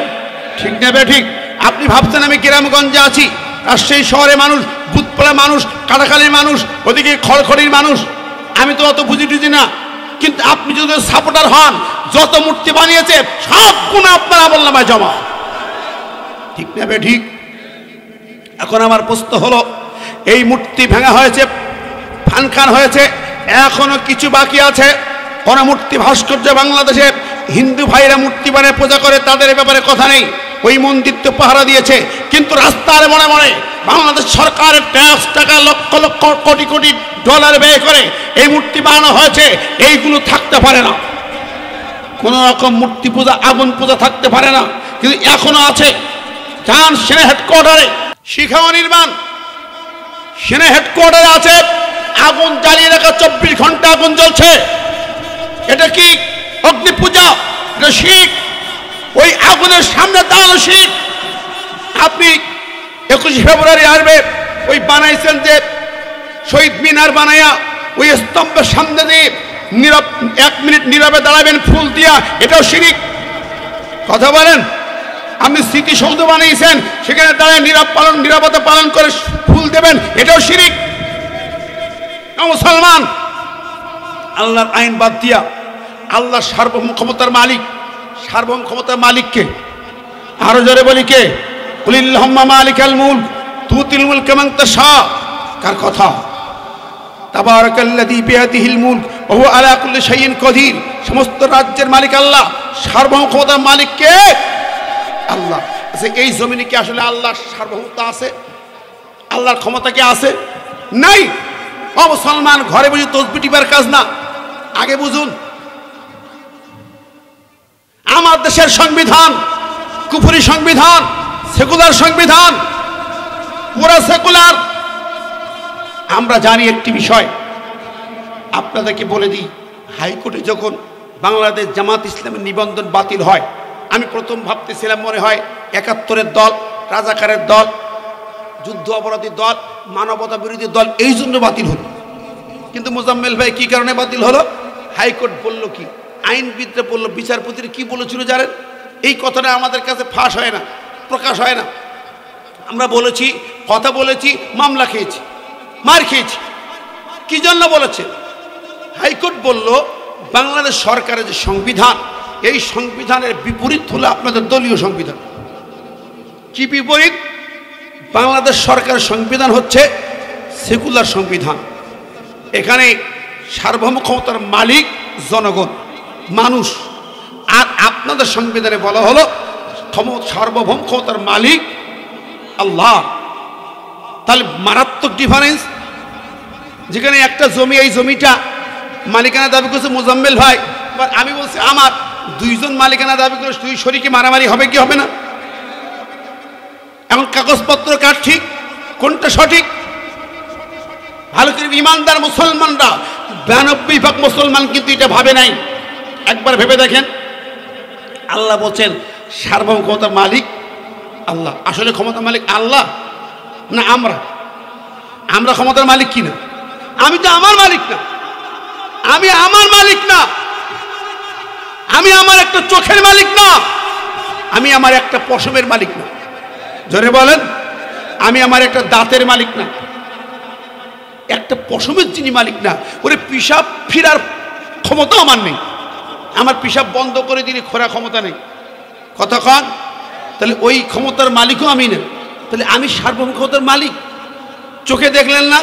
ঠিক নেবে ঠিক? আপনি ভাবছেন আমি গ্রামগঞ্জে আছি, রাজশাহী শহরে মানুষ, বুধপাড়া মানুষ, কাটাখালীর মানুষ, ওদিকে খড়খড়ির মানুষ, আমি তো অত বুঝি টুঝি না। কিন্তু আপনি যদি সাপোর্টার হন, যত মূর্তি বানিয়েছে সব গুণ আপনার আমলনামায় জমা। ঠিক নেবে ঠিক? এখন আমার প্রশ্ন হলো, এই মূর্তি ভাঙা হয়েছে, ফানখান হয়েছে, এখনো কিছু বাকি আছে। কোন মূর্তি ভাস্কর্য বাংলাদেশে হিন্দু ভাইরা মূর্তি বানিয়ে পূজা করে, তাদের ব্যাপারে কথা নেই, ওই মন্দির তো পাহারা দিয়েছে। কিন্তু রাস্তার মনে মনে বাংলাদেশ সরকারের ট্যাক্স টাকা লক্ষ লক্ষ কোটি কোটি ডলার ব্যয় করে এই মূর্তি বানানো হয়েছে, এইগুলো থাকতে পারে না। কোন রকম মূর্তি পূজা, আগুন পূজা থাকতে পারে না, কিন্তু এখনো আছে। যান সেনা হেডকোয়ার্টারে, শিখাও নির্মাণ সেনা হেডকোয়ার্টারে আছে, আগুন জ্বালিয়ে রাখা, 24 ঘন্টা আগুন জ্বলছে। এটা কি অগ্নি পূজা? এটা শিরক। ওই আগুনের সামনে দাঁড়ানো শিরক। আপনি 21 ফেব্রুয়ারি আসবে, ওই বানাইছেন যে শহীদ মিনার বানাইয়া ওই স্তম্ভের সামনে দিয়ে 1 মিনিট নীরবে দাঁড়াবেন ফুল দিয়া, এটাও শিরক। কথা বলেন? আপনি স্মৃতিসৌধ বানিয়েছেন, সেখানে দাঁড়ায় নিরাপত্তা পালন করে ফুল দেবেন, এটাও শিরক। মুসলমান, আল্লাহর আইন বাদ দিয়া আল্লাহ সার্বভৌম ক্ষমতার মালিক, সার্বভৌম ক্ষমতার মালিককে আরো জোরে বলি কে? কুলিল্লাহুম্মা মালিকাল মুলক তুতিল মুলকা মান তাশা। কার কথা? তাবারাকাল্লাযী বিয়াদিহিল মুলক ওয়া হুয়া আলা কুল্লি শাইইন কাদির। সমস্ত রাজ্যের মালিক আল্লাহ, সার্বভৌম ক্ষমতার মালিক কে? আল্লাহ। আচ্ছা, এই জমিনে কি আসলে আল্লাহর সার্বভৌমতা আছে? আল্লাহর ক্ষমতা কি আছে? নাই। ও মুসলমান, ঘরে বসে তসবিহ টিপার কাজ না, আগে বুঝুন। আমার দেশের সংবিধান কুফরি সংবিধান, সেকুলার সংবিধান, পুরা সেকুলার। আমরা জানি একটি বিষয়, আপনাদেরকে বলে দিই, হাইকোর্টে যখন বাংলাদেশ জামাত ইসলামের নিবন্ধন বাতিল হয়, আমি প্রথম ভাবতেছিলাম মনে হয় 71-এর দল, রাজাকারের দল, যুদ্ধ অপরাধী দল, মানবতা বিরোধী দল, এই জন্য বাতিল হলো। কিন্তু মোজাম্মেল ভাই কি কারণে বাতিল হলো? হাইকোর্ট বলল কি, আইনবিদরা বলল, বিচারপতিরা কি বলেছিল জানেন? এই কথাটা আমাদের কাছে ফাঁস হয় না, প্রকাশ হয় না। আমরা বলেছি, কথা বলেছি, মামলা খেয়েছি, মার খেয়েছি। কি জন্য বলেছে? হাইকোর্ট বলল, বাংলাদেশ সরকারের যে সংবিধান, এই সংবিধানের বিপরীত হলো আপনাদের দলীয় সংবিধান। কি বিপরীত? বাংলাদেশ সরকারের সংবিধান হচ্ছে সেকুলার সংবিধান। এখানে সার্বভৌম ক্ষমতার মালিক জনগণ, মানুষ। আর আপনাদের সংবিধানে বলা হলো সার্বভৌম ক্ষমতার মালিক আল্লাহ। তাহলে মারাত্মক ডিফারেন্স। যেখানে একটা জমি, এই জমিটা মালিকানা দাবি করছে মোজাম্মেল ভাই, আমি বলছি আমার, 2 জন মালিকানা দাবি করে 2 শরীকে মারামারি হবে কি হবে না? এখন কাগজপত্র কার ঠিক, কোনটা সঠিক? ভালো করে ইমানদার মুসলমানরা, 92% মুসলমান কিন্তু এটা ভাবে নাই। একবার ভেবে দেখেন, আল্লাহ বলছেন সার্বভৌম ক্ষমতার মালিক আল্লাহ। আসলে ক্ষমতার মালিক আল্লাহ না আমরা? আমরা ক্ষমতার মালিক কিনা? আমি তো আমার মালিক না, আমি আমার মালিক না, আমি আমার একটা চোখের মালিক না, আমি আমার একটা পশমের মালিক না। জোরে বলেন, আমি আমার একটা দাঁতের মালিক না, একটা পশমের যিনি মালিক না, ওরে পিসাব ফিরার ক্ষমতা আমার নেই, আমার পিসাব বন্ধ করে দিলে খোরা ক্ষমতা নেই। কতক্ষণ? তাহলে ওই ক্ষমতার মালিকও আমি না, তাহলে আমি সার্বভৌম ক্ষমতার মালিক। চোখে দেখলেন না,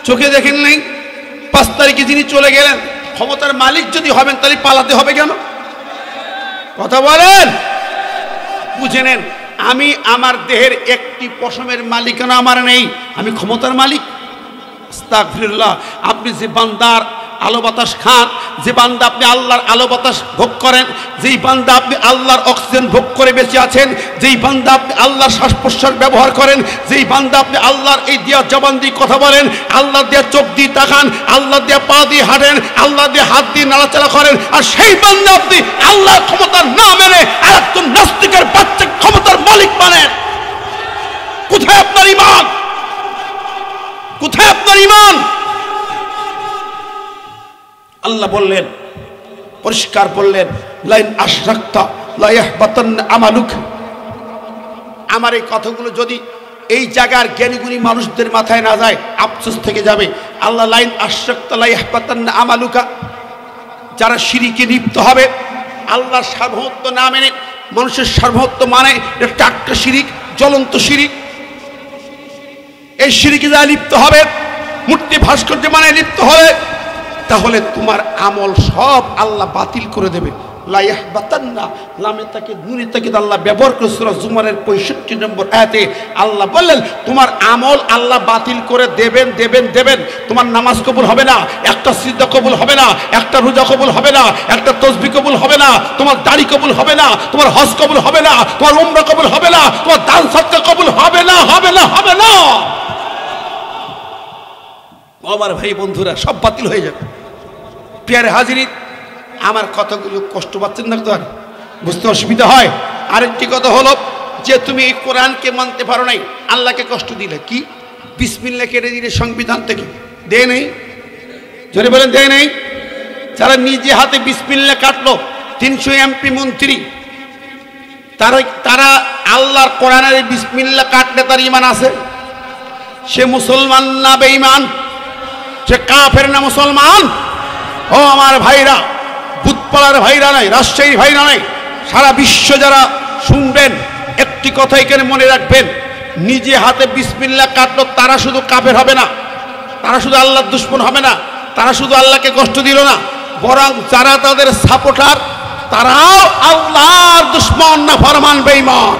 চোখে দেখেন নাই, 5 তারিখে যিনি চলে গেলেন, ক্ষমতার মালিক যদি হবেন তাহলে পালাতে হবে কেন? কথা বলেন, বুঝে নেন। আমি আমার দেহের একটি পশমের মালিকানা আমার নেই, আমি ক্ষমতার মালিক। আস্তাগফিরুল্লাহ। আপনি যে বান্দার আলো বাতাস খান, যে বান্দা আপনি আল্লাহর আলো বাতাস ভোগ করেন, যেই বান্দা আপনি আল্লাহর অক্সিজেন ভোগ করে বেঁচে আছেন, যেই বান্দা আপনি আল্লাহর শ্বাস প্রশ্বাস ব্যবহার করেন, যেই বান্দা আপনি আল্লাহর এই দিয়া জবান দিয়ে কথা বলেন, আল্লাহ দিয়ে চোখ দিয়ে তাকান, আল্লাহ দিয়ে পা দিয়ে হাঁটেন, আল্লাহ দিয়ে হাত দিয়ে নাড়াচাড়া করেন, আর সেই বান্দা আপনি আল্লাহর ক্ষমতার না মেনে আর একজন নাস্তিকের বাচ্চা ক্ষমতার মালিক মানেন। কোথায় আপনার ঈমান? কোথায় আপনার ঈমান? আল্লাহ বললেন, পরিষ্কার বললেন, লাইন আশরাকতা লা ইয়াহবাতান্না আমালুক। আমার এই কথাগুলো যদি এই জায়গার জ্ঞানীগুণী মানুষদের মাথায় না যায়, আফসোস থেকে যাবে। আল্লাহ লাইন আশরাকতা লা ইয়াহবাতান্না আমালুকা, যারা শিরকে লিপ্ত হবে, আল্লাহর সার্বভৌমত্ব না মেনে মানুষের সার্বভৌমত্ব মানে এটা একটা শিরিক, জ্বলন্ত শিরিক। এই শিরিকে যারা লিপ্ত হবে, মূর্তি ভাস্কর্য মানে লিপ্ত হবে, তাহলে তোমার আমল সব আল্লাহ বাতিল করে দেবে। লা ইয়াহবাতান্না, লামে তাকে নুনে তাকে আল্লাহ ব্যবহার করে সূরা জুমারের 65 নম্বর আয়াতে আল্লাহ বললেন, তোমার আমল আল্লাহ বাতিল করে দেবেন দেবেন দেবেন। তোমার নামাজ কবুল হবে না, একটা সিজদা কবুল হবে না, একটা রোজা কবুল হবে না, একটা তাসবিহ কবুল হবে না, তোমার দাড়ি কবুল হবে না, তোমার হজ কবুল হবে না, তোমার উমরা কবুল হবে না, তোমার দান সাদকা কবুল হবে না, হবে না, হবে না। আমার ভাই বন্ধুরা, সব বাতিল হয়ে যাবে। প্রিয়ারে হাজিরি, আমার কথাগুলো কষ্ট পাচ্ছেন না তো? আর বুঝতে অসুবিধা হয়? আরেকটি কথা হলো যে তুমি এই কোরআনকে মানতে পারো নাই, আল্লাহকে কষ্ট দিলে। কি বিসমিল্লাহ কেটে দিলে সংবিধান থেকে? দেয় নেই, জোরে বলেন, দেয় নেই। যারা নিজে হাতে বিসমিল্লাহ কাটলো, 300 এমপি মন্ত্রী, তারা আল্লাহর কোরআনের বিসমিল্লাহ কাটলে তার ঈমান আছে? সে মুসলমান না বেঈমান? সে কাফের না মুসলমান? ও আমার ভাইরা, বুধপাড়ার ভাইরা নাই, রাজশাহীর ভাইরা নাই, সারা বিশ্ব যারা শুনবেন, একটি কথা এখানে মনে রাখবেন, নিজে হাতে বিসমিল্লাহ কাটলো তারা শুধু কাফের হবে না, তারা শুধু আল্লাহর দুশমন হবে না, তারা শুধু আল্লাহকে কষ্ট দিল না, বরং যারা তাদের সাপোর্টার তারাও আল্লাহর দুশমন না ফরমান বেঈমান।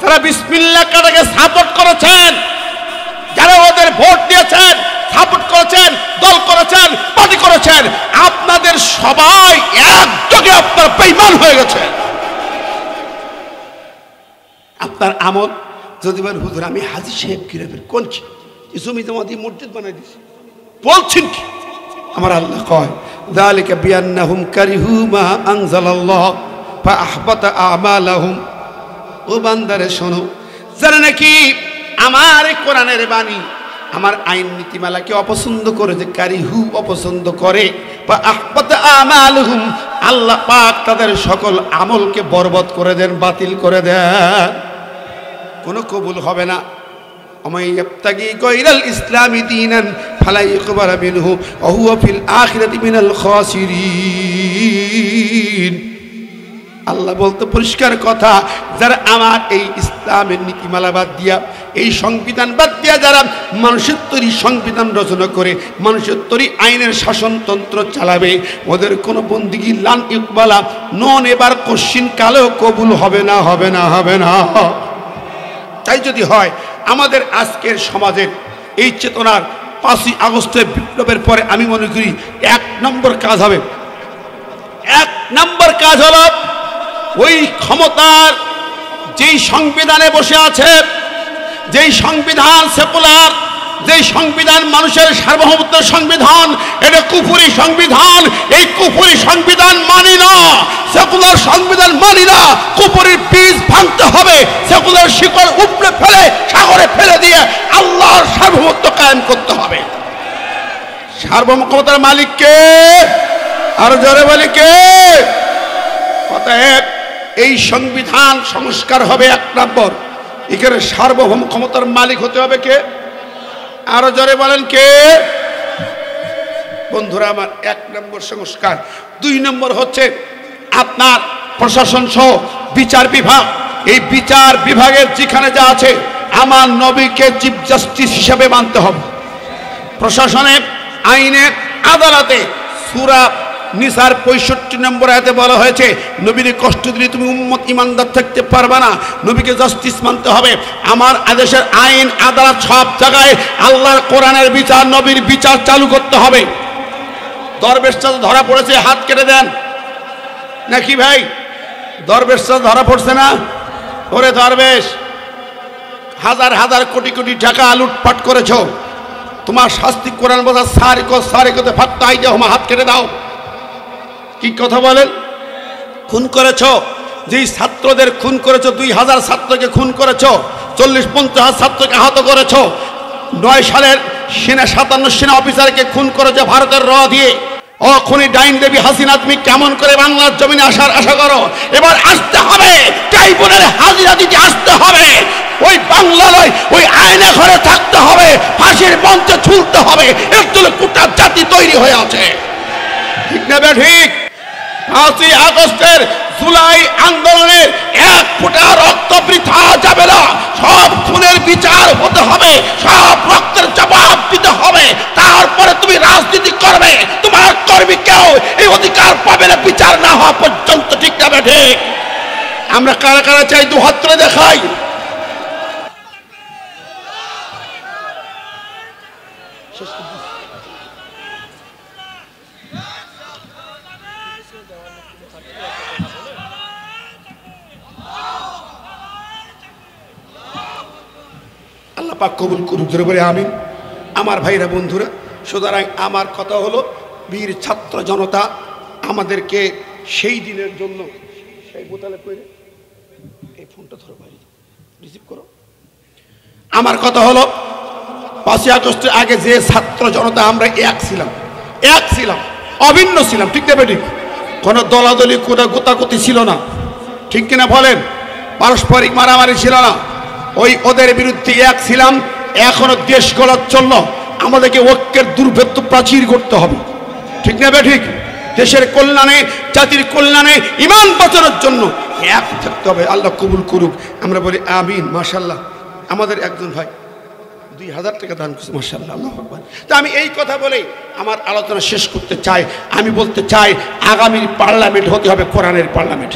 যারা বিসমিল্লাহ কাটাকে সাপোর্ট করেছেন, যারা ওদের ভোট দিয়েছেন, সাপোর্ট করেছেন, দল করেছেন, পার্টি করেছেন, আপনাদের সবাই একযোগে আপনার বেঈমান হয়ে গেছে। আপনার আমল যদি বলেন, হুজুর আমি হাজী সাহেব কিরামের কোন জমি জমা দিয়ে মসজিদ বানাই দিয়েছি, বলছেন কি? আমার আল্লাহ কয়, যালিকা বিআন্নাহুম কারিহু মা আনজালাল্লাহ ফাআহবাতা আমালাহুম। ও বান্দারে শোনো, যারা নাকি আমার কোরআনের বাণী, আমার আইন নীতিমালাকে অপছন্দ করে, যে কারিহু অপছন্দ করে, বা আহবাতা আমালুহুম, আল্লাহ পাক তাদের সকল আমলকে বরবাদ করে দেন, বাতিল করে দেন, কোনো কবুল হবে না। আমায় ইয়াবতাগি গায়রাল ইসলামি দীনান ফালা ইকবাল মিনহু ওয়া হুয়া ফিল আখিরাতি মিনাল খাসিরিন। আল্লাহ বলতে পরিষ্কার কথা, যারা আমার এই ইসলামের নীতিমালা বাদ দিয়া, এই সংবিধান বাদ দিয়া যারা মানুষের তৈরি সংবিধান রচনা করে মানুষের তৈরি আইনের শাসনতন্ত্র চালাবে, ওদের কোনো বন্দিগি লান ইকবালা, নন এবার কোশ্চিন কালেও কবুল হবে না, হবে না, হবে না। তাই যদি হয়, আমাদের আজকের সমাজের এই চেতনার 5ই আগস্টের বিপ্লবের পরে আমি মনে করি 1 নম্বর কাজ হবে, 1 নম্বর কাজ হলো ওই ক্ষমতার যেই সংবিধানে বসে আছে, যেই সংবিধান সেকুলার, যেই সংবিধান মানুষের সার্বভৌমত্বের সংবিধান, এটা কুফরি সংবিধান। এই কুফরি সংবিধান মানি না, সেকুলার সংবিধান মানি না। কুফরির বীজ ভাঙতে হবে, সেকুলার শিকড় উপড়ে ফেলে সাগরে ফেলে দিয়ে আল্লাহর সার্বভৌমত্ব কায়েম করতে হবে। সার্বভৌম ক্ষমতার মালিক কে? আর জোরে বলে কে? অতএব এই সংবিধান সংস্কার হবে 1 নম্বর। এখানে সার্বভৌম ক্ষমতার মালিক হতে হবে কে? আরো জোরে বলেন কে? বন্ধুরা আমার, 1 নম্বর সংস্কার। 2 নম্বর হচ্ছে আপনার প্রশাসন সহ বিচার বিভাগ। এই বিচার বিভাগের যেখানে যা আছে, আমার নবীকে চিফ জাস্টিস হিসেবে মানতে হবে। প্রশাসনে, আইনে, আদালতে সূরা নিসার 65 নম্বর আয়াতে বলা হয়েছে, নবীর কষ্ট দিলে তুমি উম্মত ইমানদার থাকতে পারবে না, নবীকে জাস্টিস মানতে হবে। আমার আদেশের আইন আদালত সব জায়গায় আল্লাহর কোরআনের বিচার, নবীর বিচার চালু করতে হবে। দরবেশটা ধরা পড়েছে, হাত কেটে দেন নাকি ভাই? দরবেশটা ধরা পড়ছে না? ওরে দরবেশ, হাজার হাজার কোটি কোটি টাকা লুটপাট করেছো, তোমার শাস্তি কোরআন বলা সারিকতে ফাত্তাই দেহ, হাত কেটে দাও। কি কথা বলেন? খুন করেছো, যেই ছাত্রদের খুন করেছো, 2000 ছাত্রকে খুন করেছো, 40-50 ছাত্রকে আহত করেছো, 9 সালের 57 সেনা অফিসারকে খুন করেছো ভারতের র দিয়ে। ও খুনি ডাইন দেবী হাসিনা, তুমি কেমন করে বাংলার জমিনে আসার আশা করো? এবার আসতে হবে, ট্রাইব্যুনালে হাজিরা দিতে আসতে হবে, ওই বাংলায় ওই আয়না ঘরে থাকতে হবে, ফাঁসির মঞ্চে ঝুলতে হবে। এর জন্য গোটা জাতি তৈরি হয়ে আছে, ঠিক না বে ঠিক? 5ই আগস্টের জুলাই আন্দোলনের 1 ফোঁটা রক্ত বৃথা যাবে না। সব খুনের বিচার হতে হবে, সব রক্তের জবাব দিতে হবে। তারপরে তুমি রাজনীতি করবে, তোমার কর্মী কেউ এই অধিকার পাবে না বিচার না হওয়া পর্যন্ত, ঠিক না বে ঠিক? আমরা কারা কারা চাই 2 হাত তুলে দেখাই। আল্লাহ পাক কবুল করুক, জোরে বলে আমিন। আমার ভাইরা বন্ধুরা, সুতরাং আমার কথা হলো, বীর ছাত্র জনতা আমাদেরকে সেই দিনের জন্য, সেই বোতলে করে এই ফোনটা ধরো ভাই, রিসিভ করো। আমার কথা হলো, 5ই আগস্টের আগে যে ছাত্র জনতা আমরা এক ছিলাম, অভিন্ন ছিলাম, ঠিক না বেঠিক? কোনো দলাদলি কোটা গোতাগতি ছিল না, ঠিক কিনা বলেন? পারস্পরিক মারামারি ছিল না, ওই ওদের বিরুদ্ধে এক ছিলাম। এখনো দেশ গড়ার জন্য আমাদেরকে ঐক্যের দুর্ভেদ্য প্রাচীর করতে হবে, ঠিক না বেঠিক? দেশের কল্যাণে, জাতির কল্যাণে, ঈমান বাঁচানোর জন্য এক থাকতে হবে। আল্লাহ কবুল করুক, আমরা বলি আমিন। মাশাআল্লাহ, আমাদের একজন ভাই 2000 টাকা দান করছে, মাশাআল্লাহ, আল্লাহু আকবার। তো আমি এই কথা বলে আমার আলোচনা শেষ করতে চাই। আমি বলতে চাই, আগামী পার্লামেন্ট হতে হবে কোরআনের পার্লামেন্ট,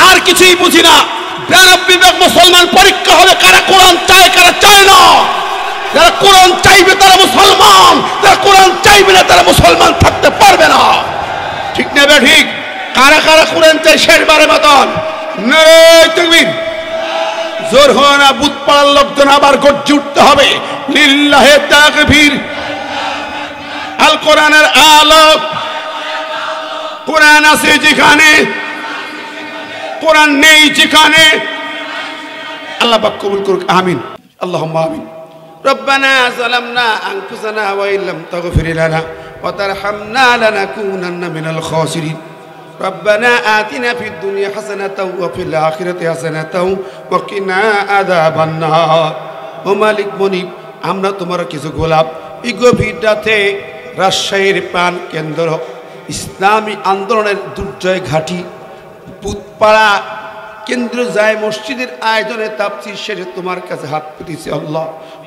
আর কিছুই বুঝি না। 92 ভাগ মুসলমান পরীক্ষা হবে, কারা কোরআন চায় কারা চায় না। যারা কোরআন চাইবে তারা মুসলমান, যারা কোরআন চাইবে না তারা মুসলমান থাকতে পারবে না, ঠিক না বে ঠিক? কারা কারা কোরআন চাই শেষবারের মতন নারে তাকবীর। জোর হয় না, বুথ পাড়ার লোকজন আবার গর্জে উঠতে হবে, লিল্লাহে তাকবীর। আল কোরআনের আলো, কোরআন আছে যেখানে, কোরআন নেই যেখানে। আল্লাহ পাক কবুল করুক, আমিন, আল্লাহুম্মা আমিন। রব্বানা যালামনা আনফুসানা ওয়া ইল্লাম তাগফির লানা ওয়া তারহামনা লানাকুনান্না মিনাল খাসিরিন। রব্বানা আতিনা ফিদ দুনিয়া হাসানাতাও ওয়া ফিল আখিরাতি হাসানাতাও ওয়া কিনা আযাবান নার। ও মালিক মনিব, আমরা তোমার কিছু গোলাপ, এই গভীর রাতে রাজশাহীর প্রাণ কেন্দ্র ইসলামী আন্দোলনের দুর্জয় ঘাঁটি বুথপাড়া কেন্দ্র যায় মসজিদের আয়োজনে তাফসীর শেষে তোমার কাছে হাত পেতেছি। আল্লাহ,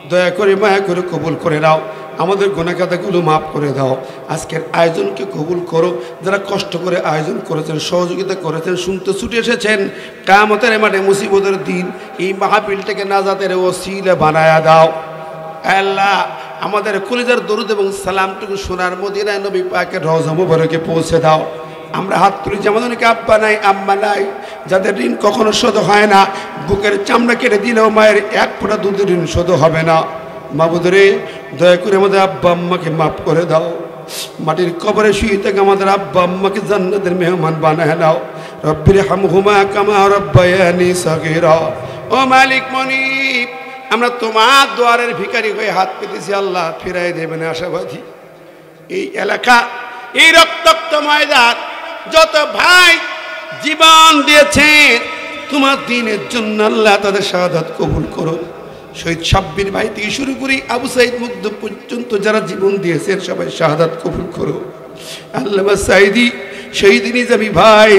দয়া করে মায়া করে কবুল করে নাও, আমাদের গুনাহগাতাগুলো মাফ করে দাও। আজকের আয়োজনকে কবুল করো। যারা কষ্ট করে আয়োজন করেছেন, সহযোগিতা করেছেন, শুনতে ছুটে এসেছেন, কিয়ামতের মাঠে মুসিবতের দিন এই মাহফিলটাকে নাজাতের ওসিলা বানায়া দাও। আল্লাহ, আমাদের কলিজার দরুদ এবং সালামটুকু সোনার মদিনায় নবী পাকের রওজা মুবারকে পৌঁছে দাও। আমরা হাত তুলি, যেমন অনেকে আব্বা নাই আম্মা নাই, যাদের ঋণ কখনো শোধ হয় না, বুকের চামড়া কেটে দিলেও মায়ের 1 ফোঁটা দুধের ঋণ শোধ হবে না। মাবুদ রে, দয়া করে আমাদের আব্বা আম্মাকে মাফ করে দাও। মাটির কবরে শুয়ে থেকে আমাদের আব্বা আম্মাকে জান্নাতের মেহমান বানায় নাও। রব্বির হামহুমা কামা রব্বায়ানি সগীরা। ও মালিক মনিব, আমরা তোমার দুয়ারের ভিখারি হয়ে হাত পেতেছি। আল্লাহ, ফিরাই দেবেন আশাবাদী। এই এলাকা, এই রক্তাক্ত ময়দান, যত ভাই জীবন দিয়েছেন তোমার দিনের জন্য, আল্লাহ তাদের শাহাদাত কবুল করো। শহীদ সাব্বির ভাই থেকে শুরু করি আবু সাইদ মুগ্ধ পর্যন্ত যারা জীবন দিয়েছেন সবাই শাহাদাত কবুল করো। আল্লামা সাইদি, শহীদ নিজামী ভাই,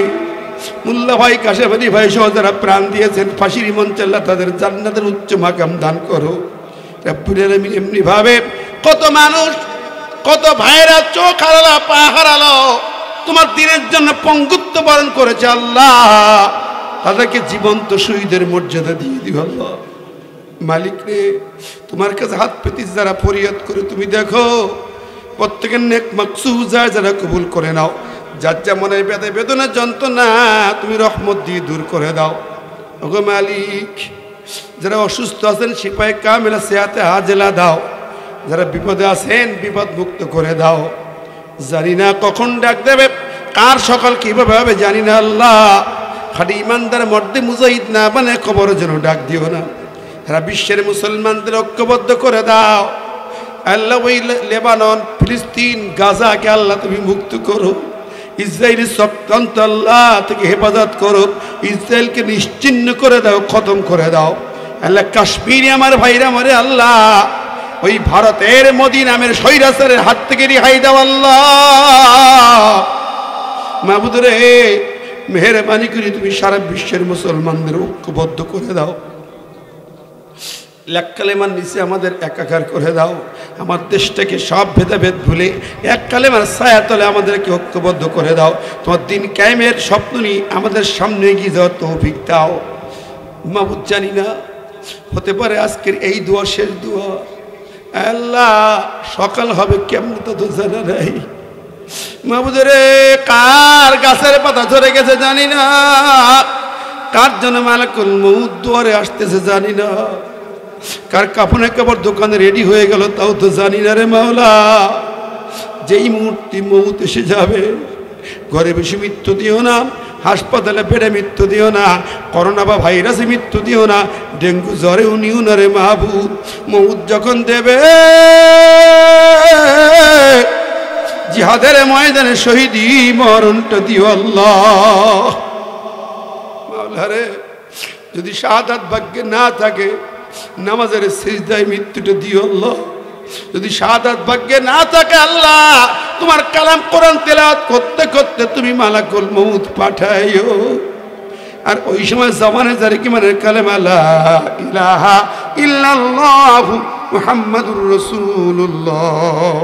মুল্লা ভাই, কাশেম ভাই সহ যারা প্রাণ দিয়েছেন ফাঁসির মঞ্চে, আল্লাহ তাদের জান্নাতের উচ্চ মাকাম দান করো। রব্বুল আলামিন, এমনি ভাবে কত মানুষ, কত ভাইরা চোখ হারালো, পা হারালো, তোমার দিনের জন্য পঙ্গুত্ব বরণ করেছে। আল্লাহ, তাদেরকে জীবন্ত শহীদের মর্যাদা দিয়ে দিও। আল্লাহ মালিক রে, তোমার কাছে হাত পেতে যারা ফরিয়াদ করে, তুমি দেখো প্রত্যেকের নেক মাকসুদা যারা কবুল করে নাও, যার যেমন বেদনা যন্ত্রণা তুমি রহমত দিয়ে দূর করে দাও। ওগো মালিক, যারা অসুস্থ আছেন সিপাহে কামেলা সেহাতে হাজেলা দাও, যারা বিপদে আছেন বিপদ মুক্ত করে দাও। জানি না কখন ডাক দেবে, কার সকাল কিভাবে হবে জানি না আল্লাহ। খালি ইমানদার মর্দে মুজাহিদ না মানে কবর যেন ডাক দিও না। সারা বিশ্বের মুসলমানদের ঐক্যবদ্ধ করে দাও আল্লাহ। ওই লেবানন, ফিলিস্তিন, গাজাকে আল্লাহ তুমি মুক্ত করো। ইসরায়েলের চক্রান্ত আল্লাহ থেকে হেফাজত করো। ইসরায়েলকে নিশ্চিহ্ন করে দাও, খতম করে দাও আল্লাহ। কাশ্মীরে আমার ভাইরা মরে আল্লাহ, ওই ভারতের মোদী নামের স্বৈরাচারের হাত থেকে রেহাই দাও আল্লাহ। মাহবুদ রে, মেহেরবানি করে তুমি সারা বিশ্বের মুসলমানদের ঐক্যবদ্ধ করে দাও। এক কালেমার নিচে আমাদের একাকার করে দাও। আমার দেশটাকে সব ভেদাভেদ ভুলে এক কালেমার ছায়া তলে আমাদেরকে ঐক্যবদ্ধ করে দাও। তোমার দিন কায়েমের স্বপ্ন নিয়ে আমাদের সামনে এগিয়ে যাওয়ার তৌফিক দাও। মাহবুদ, জানি না হতে পারে আজকের এই দোয়া শেষ দোয়া আল্লাহ। সকাল হবে কেমন তো জানা নাই। মাহবুদ রে, কার গাছের পাতা ঝরে গেছে জানি না, কার জন্য মালাকুল মউত দুয়ারে আসতেছে জানি না, কার কাফনে কাপড় দোকানে রেডি হয়ে গেল তাও তো জানি না রে মাওলা। যেই মুহূর্তে মউত এসে যাবে, ঘরে বেশি মৃত্যু দিও না, হাসপাতালে বেড়ে মৃত্যু দিও না, করোনা বা ভাইরাসে মৃত্যু দিও না, ডেঙ্গু জ্বরে উনিও না রে মাহবুব। মউত যখন দেবে জিহাদের ময়দানে শহীদি মরণটা দিও আল্লাহ। মাওলা রে, যদি শাহাদাত ভাগ্যে না থাকে নামাজের সিজদায় মৃত্যুটা দিও আল্লাহ। যদি শাহাদাত ভাগ্যে না থাকে আল্লাহ, তোমার কালাম কোরআন তেলাওয়াত করতে করতে তুমি মালাকুল মউত পাঠাইও। আর ওই সময় জবানে জারি কি মানে কালেমা লা ইলাহা ইল্লাল্লাহু মুহাম্মাদুর রাসূলুল্লাহ।